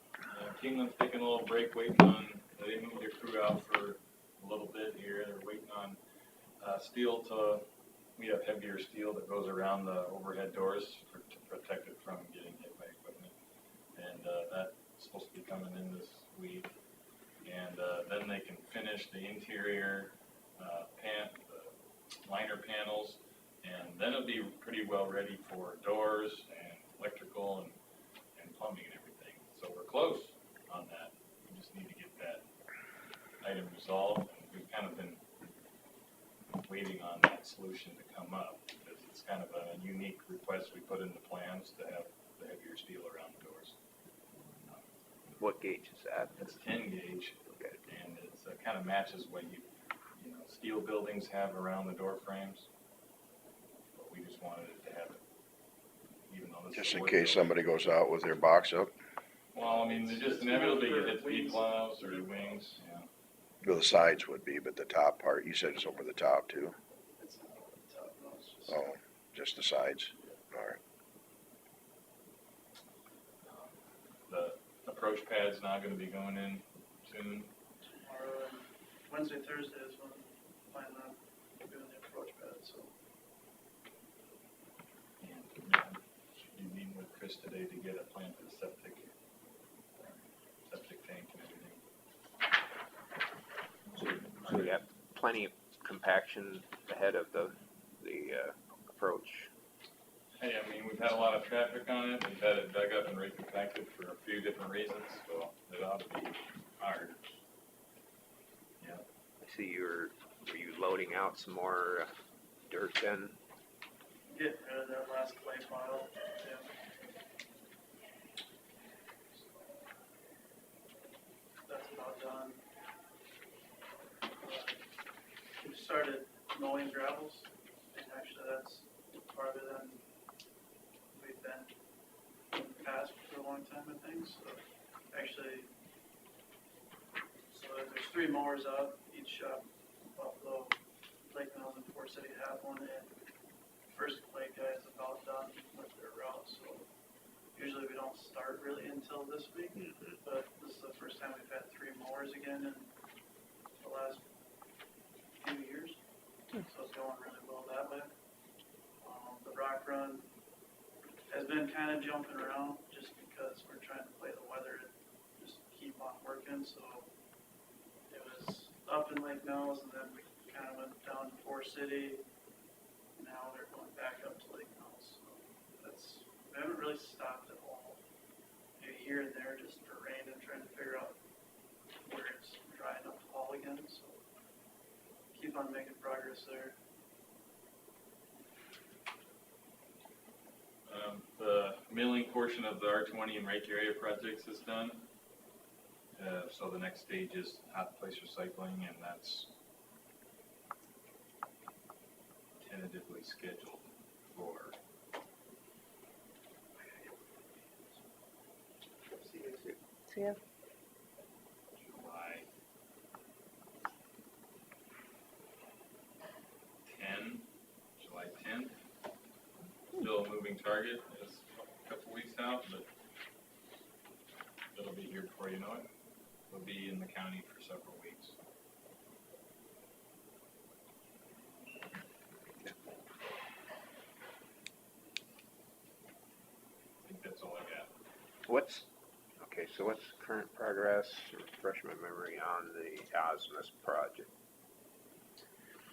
Kingland's taking a little break, waiting on, they moved their crew out for a little bit here. They're waiting on steel we have heavier steel that goes around the overhead doors to protect it from getting hit by equipment. And that's supposed to be coming in this week. And then they can finish the interior liner panels. And then it'll be pretty well ready for doors and electrical and plumbing and everything. So we're close on that. We just need to get that item resolved, and we've kind of been waiting on that solution to come up, because it's kind of a unique request we put in the plans to have the heavier steel around the doors. What gauge is that? It's 10 gauge, Okay. and it's kind of matches what you know, steel buildings have around the door frames. But we just wanted it to have it, even though this is Just a in wood case building. somebody goes out with their box up, Well, I mean, they just It's inevitably more for hit the wings. gloves or the wings, yeah. well, the sides would be, but the top part, you said it's over the top too? It's not on the top, no, it's just. Oh, just the sides? Alright. The approach pad's not gonna be going in soon. Tomorrow, and Wednesday, Thursday is when I plan on doing the approach pad, so. And should be meeting with Chris today to get a plan for the septic tank and everything. So we got plenty of compaction ahead of the approach. Hey, I mean, we've had a lot of traffic on it, we've had it dug up and recompacted for a few different reasons, so it ought to be hard. I see were you loading out some more dirt then? Getting rid of that last clay pile, yeah. That's about done. We started mowing gravels, and actually that's farther than we've been in the past for a long time, I think, so actually, so there's 3 mowers out, each shop, Buffalo, Lake Mills, and Fort City have one, and first clay guy is about done with their route, so usually we don't start really until this week, but this is the first time we've had 3 mowers again in the last few years, so it's going really well that way. The rock run has been kind of jumping around just because we're trying to play the weather and just keep on working, so it was up in Lake Mills, and then we kind of went down to Fort City. Now they're going back up to Lake Mills. So we haven't really stopped at all. Maybe here and there just for rain and trying to figure out where it's dry enough to haul again. So keep on making progress there. The milling portion of the R20 and Rake area projects is done. So the next stage is hot place recycling, and that's tentatively scheduled for See ya. July 10th. Still a moving target, it's a couple weeks out, but it'll be here before you know it. It'll be in the county for several weeks. I think that's all I got. So what's current progress, refresh my memory on the Osmus project?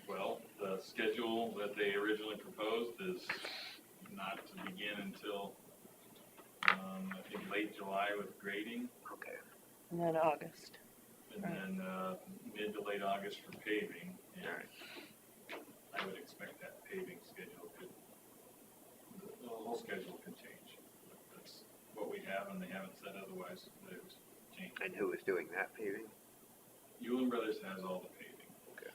Well, the schedule that they originally proposed is not to begin until, I think late July with grading, Okay. And then August. and Right. then, mid to late August for paving. And Alright. I would expect that paving schedule the whole schedule could change. That's what we have, and they haven't said otherwise, that it was changed. And who is doing that paving? Yulin Brothers has all the paving. Okay.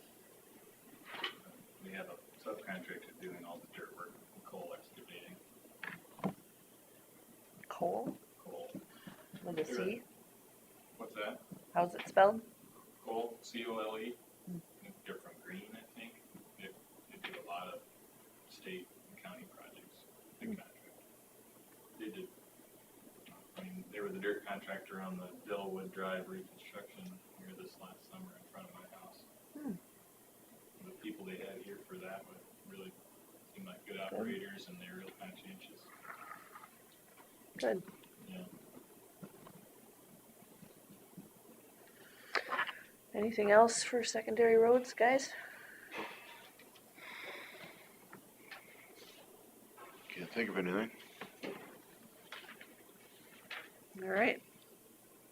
We have a subcontractor doing all the dirt work, coal excavating, Coal coal. with a C. What's that? How's it spelled? Coal, C-O-L-E. They're from Green, I think. They do a lot of state and county projects, big contract. They did, I mean, they were the dirt contractor on the Dillwood Drive reconstruction here this last summer in front of my house. The people they had here for that would really seem like good operators, and they're real conscientious. Good. Yeah. Anything else for secondary roads, guys? Can't think of anything. All right.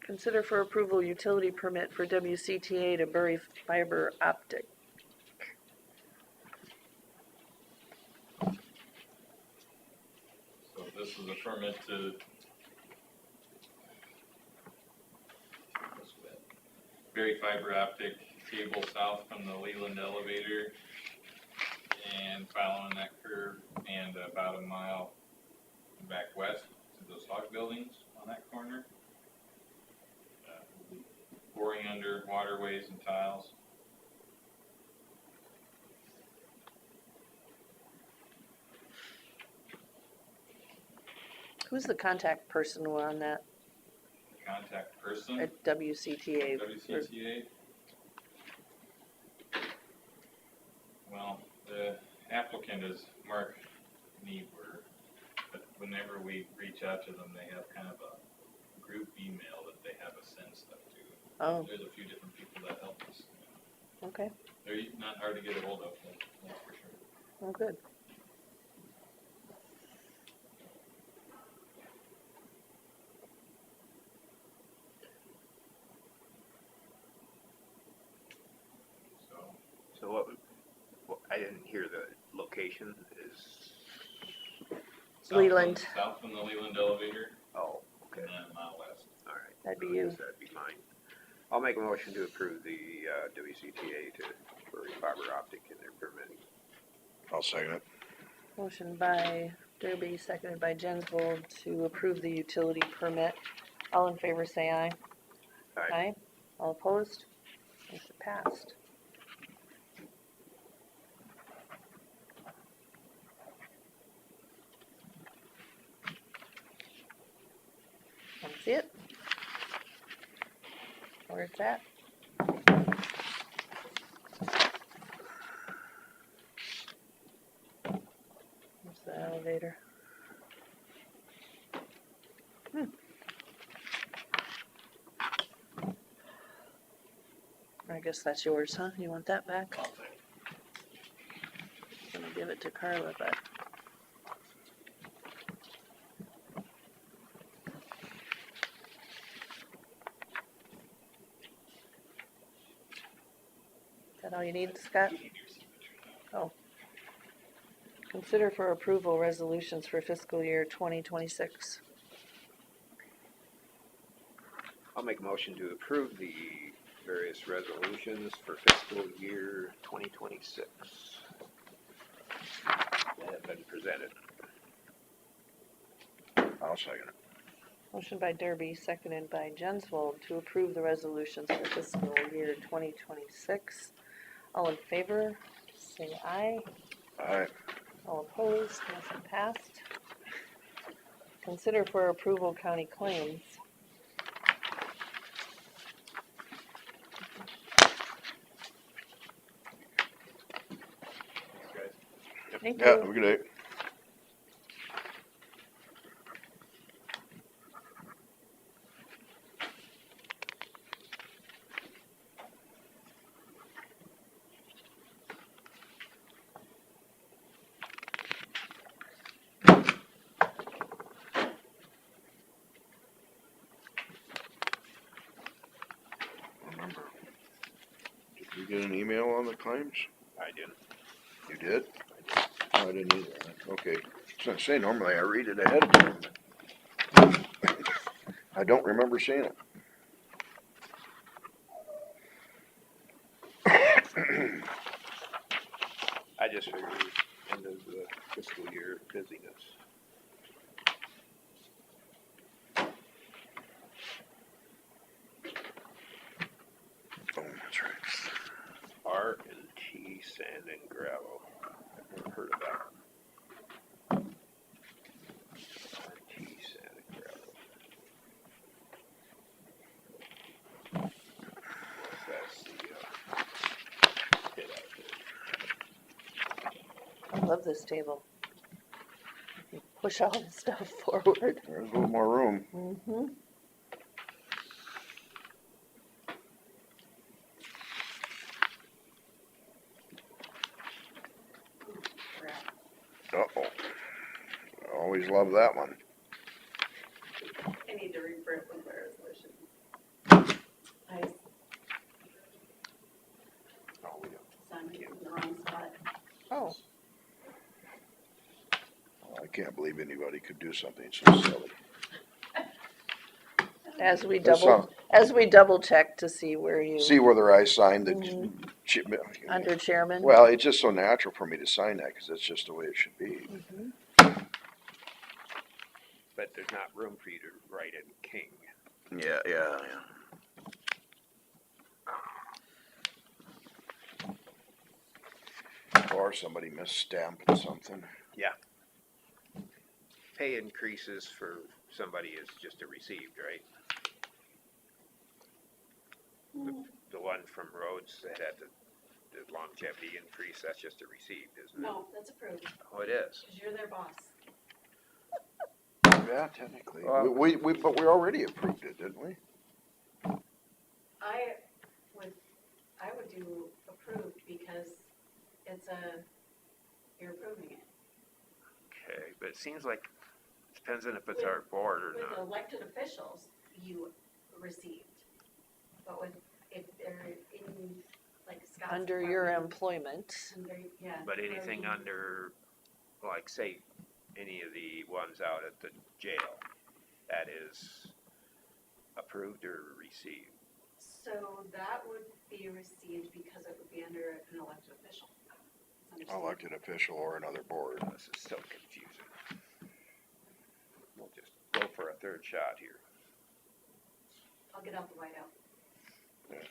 Consider for approval utility permit for WCTA to bury fiber optic. So this is a permit to bury fiber optic cable south from the Leland elevator and following that curve and about a mile back west to those hog buildings on that corner. We'll be boring under waterways and tiles. Who's the contact person on that Contact person, at WCTA? WCTA. Well, the applicant is Mark Niebuhr, but whenever we reach out to them, they have kind of a group email that they have us send stuff to. Oh, There's a few different people that help us. okay. They're not hard to get a hold of, that's for sure. Well, good. So what, I didn't hear the location is, Leland. South from the Leland elevator, oh, okay, and then a mile west. all right. That'd be I you. guess that'd be mine. I'll make a motion to approve the WCTA to bury fiber optic in their permitting. I'll second it. Motion by Derby, seconded by Jensvold to approve the utility permit. All in favor say aye. Aye. All opposed? Motion passed. That's it. Where it's at. There's the elevator. I guess that's yours, huh? You want that back? I'm gonna give it to Carla, but. Is that all you need, Scott? Oh. Consider for approval resolutions for fiscal year 2026. I'll make a motion to approve the various resolutions for fiscal year 2026 that have been presented. I'll second it. Motion by Derby, seconded by Jensvold to approve the resolutions for fiscal year 2026. All in favor, say aye. Aye. All opposed, motion passed. Consider for approval county claims. Thank Yeah, you. have a good day. Remember, did you get an email on the claims? I didn't. You did? No, I didn't either. Okay. I was gonna say, normally I read it ahead of time. But I don't remember seeing it. I just figured it was end of the fiscal year busyness. Oh, that's right. R&T Sand and Gravel. I've never heard of that. R&T Sand and Gravel. That's the pit out there. I love this table. You can push all the stuff forward. There's a little more room. Mm-hmm. Uh-oh. Always love that one. I need to reprint one of my resolutions. Oh, I can't believe anybody could do something so silly. as we That's double check to see where you, See whether I signed the, Mhm. under chairman. well, it's just so natural for me to sign that, cause that's just the way it should be. Mhm. But there's not room for you to write in king. Yeah. Or somebody misstamped something. Pay increases for somebody is just a received, right? The one from roads that had the longevity increase, that's just a received, isn't it? No, that's approved, Oh, it is. because you're their boss. Yeah, technically. Well- But we already approved it, didn't we? I would do approved because you're approving it. Okay, but it seems like, depends on if it's our board or With not. elected officials, you received, but if they're in, like Scott's Under your department, employment. yeah. But anything or- under, like, say, any of the ones out at the jail, that is approved or received? So that would be received because it would be under an elected official. Understand? Elected official or another board. This is so confusing. We'll just go for a third shot here. I'll get out the whiteout.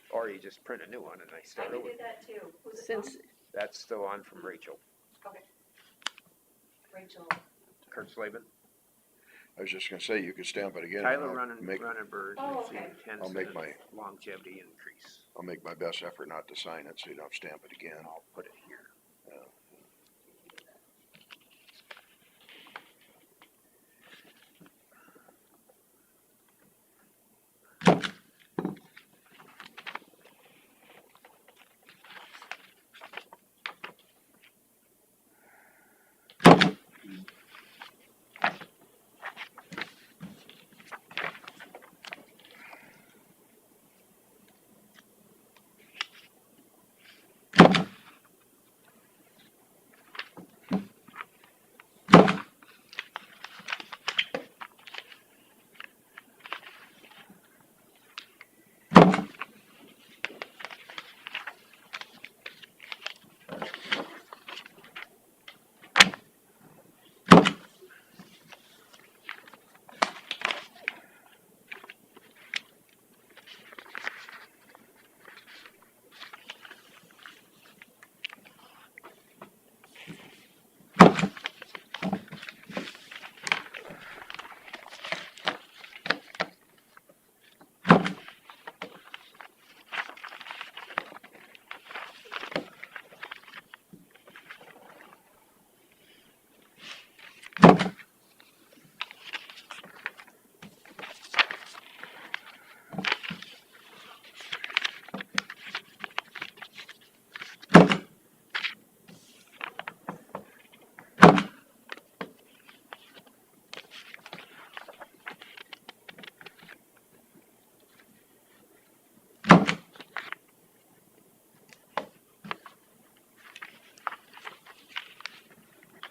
Or you just print a new one and I I start can over. do that too. Who's it Since, That's the one from Rachel. from? Okay. Rachel, Kurt Slavin. I was just gonna say, you could stamp it again. and Tyler I'll make Runnenberg, Oh, received okay. 10 I'll make cents my- longevity increase. I'll make my best effort not to sign it, so you don't stamp it again. I'll put it here.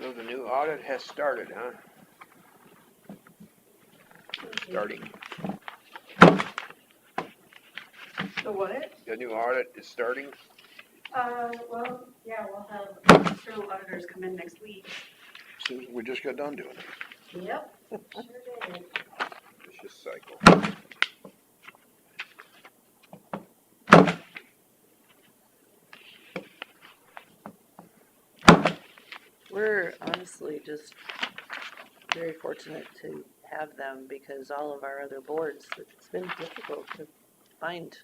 So the new audit has started, huh? Starting. the what? The new audit is starting. Well, yeah, we'll have external auditors come in next week. See, we just got done doing it. Yep, sure did. Vicious cycle. we're honestly just very fortunate to have them because all of our other boards, it's been difficult to find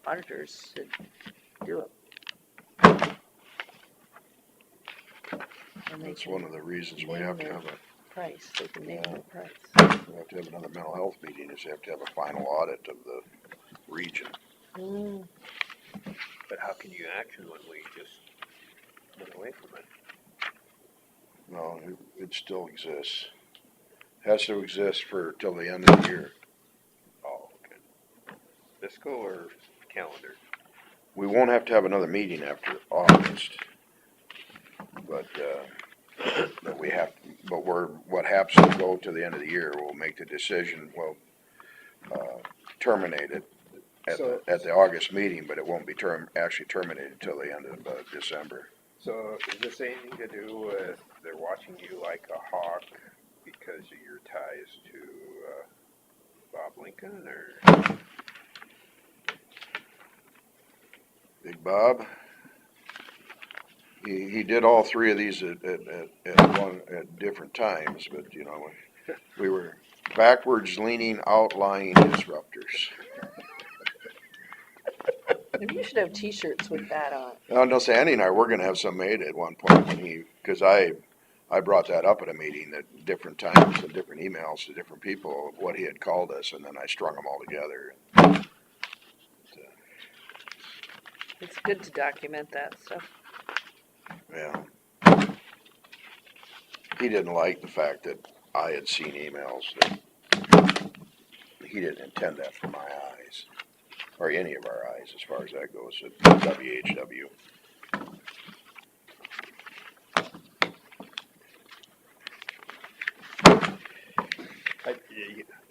auditors to do it. And they That's can one of the reasons we have to have price, they can name their price. we have to have another mental health meeting, is we have to have a final audit of the region. Mm, But how can you action when we just went away from it? No, it still exists. Has to exist for till the end of the year. Oh, okay. Fiscal or calendar? We won't have to have another meeting after August. But we have, what happens to go to the end of the year, we'll make the decision, we'll, terminate it at the August meeting, but it won't be actually terminated until the end of December. So is this anything to do with they're watching you like a hawk because of your ties to Bob Lincoln, or? Big Bob, he did all three of these at different times, but you know, we were backwards leaning outlying disruptors. Maybe you should have T-shirts with that on. No, Sandy and I were gonna have some made at one point when cause I brought that up at a meeting at different times and different emails to different people of what he had called us, and then I strung them all together. It's good to document that stuff. Yeah. He didn't like the fact that I had seen emails that he didn't intend that for my eyes, or any of our eyes as far as that goes at WHW.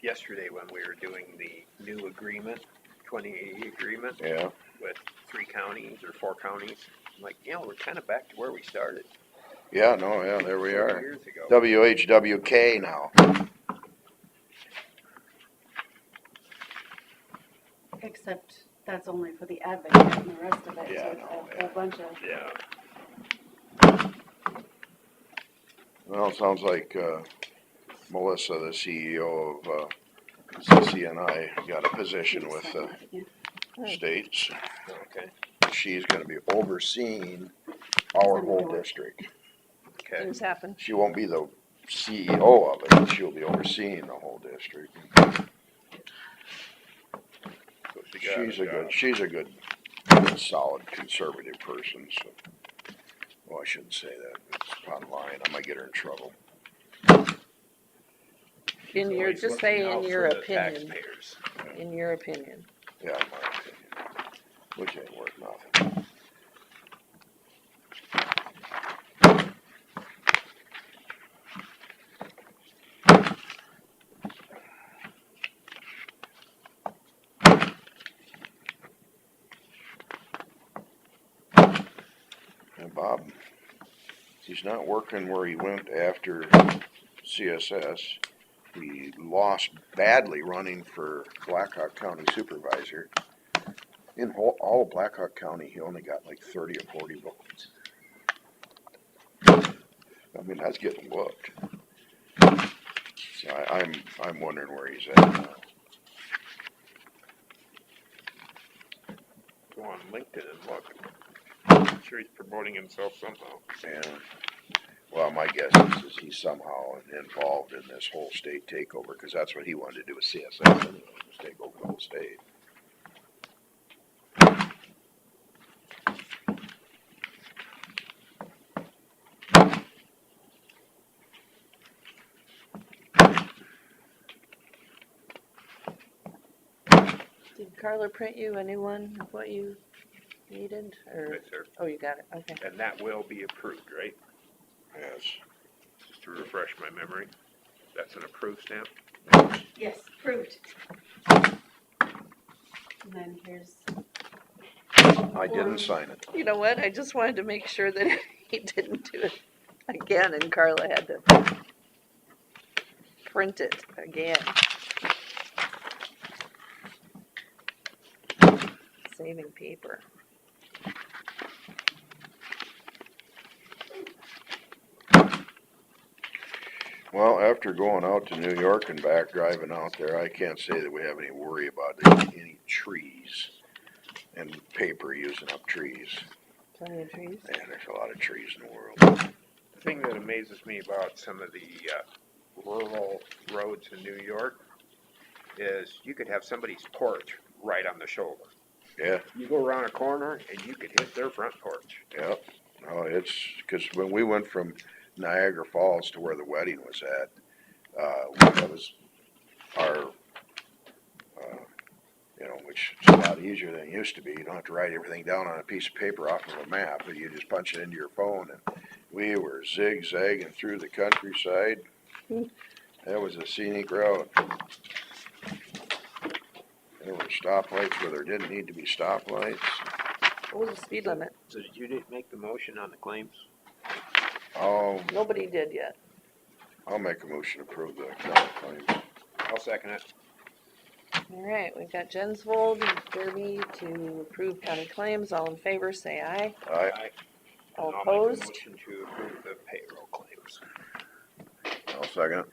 Yesterday when we were doing the new agreement, 2080 agreement. Yeah. With 3 counties or 4 counties, I'm like, we're kind of back to where we started. Yeah, there we 40 are. years ago. WHWK now. Except that's only for the advocate and the rest of it, Yeah, so it's no, a bunch of. Yeah. Well, it sounds like Melissa, the CEO of CC, and I got a position with the states. Okay. She's gonna be overseeing our whole district. Okay. Things happen. She won't be the CEO of it, but she'll be overseeing the whole district. So She's a good, solid conservative person, so. Well, I shouldn't say that. It's online. I might get her in trouble. In your, Always just say looking in out your for the opinion. taxpayers. In your opinion. Yeah, in my opinion. Which ain't worth nothing. And Bob, he's not working where he went after CSS. He lost badly running for Blackhawk County Supervisor. In all of Blackhawk County, he only got like 30 or 40 votes. I mean, that's getting whooped. So I'm wondering where he's at now. Go on LinkedIn and look. I'm sure he's promoting himself somehow. Yeah. Well, my guess is he's somehow involved in this whole state takeover, because that's what he wanted to do with CSS anyway, was take over the whole state. Did Carla print you a new one of what you needed, or? Right, sir. Oh, you got it, okay. And that will be approved, right? Yes. Just to refresh my memory. That's an approved stamp? Yes, approved. And then here's. I didn't sign it. You know what, I just wanted to make sure that he didn't do it again, and Carla had to print it again. Saving paper. Well, after going out to New York and back, driving out there, I can't say that we have any worry about any trees and paper using up trees. Plenty of trees. Man, there's a lot of trees in the world. The thing that amazes me about some of the rural roads in New York is you could have somebody's porch right on the shoulder. Yeah. You go around a corner and you could hit their front porch. Yep. No, it's because when we went from Niagara Falls to where the wedding was at, that was our You know, which is a lot easier than it used to be. You don't have to write everything down on a piece of paper off of a map, but you just punch it into your phone, and we were zigzagging through the countryside. That was a scenic route. There were stoplights where there didn't need to be stoplights. What was the speed limit? So did you make the motion on the claims? Nobody did yet. I'll make a motion to approve the claims. I'll second it. All right, we've got Jensvold and Derby to approve county claims. All in favor, say aye. Aye. All And I'll make a opposed? motion to approve the payroll claims. I'll second it.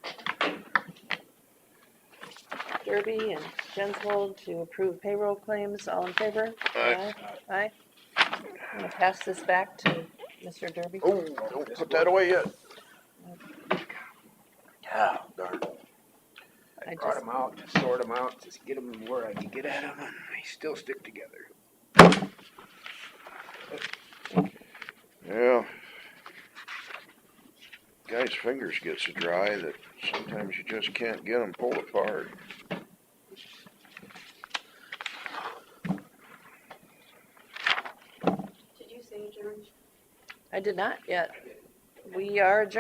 Derby and Jensvold to approve payroll claims. All in favor? Aye. Aye. I'm gonna pass this back to Mr. Derby. Oh, don't put that away yet. Ah, darn. I Brought just- them out, just sort them out, just get them where I can get at them, and they still stick together. Yeah. Guy's fingers get so dry that sometimes you just can't get them pulled apart. Did you say, George? I did not yet. We are adjourned.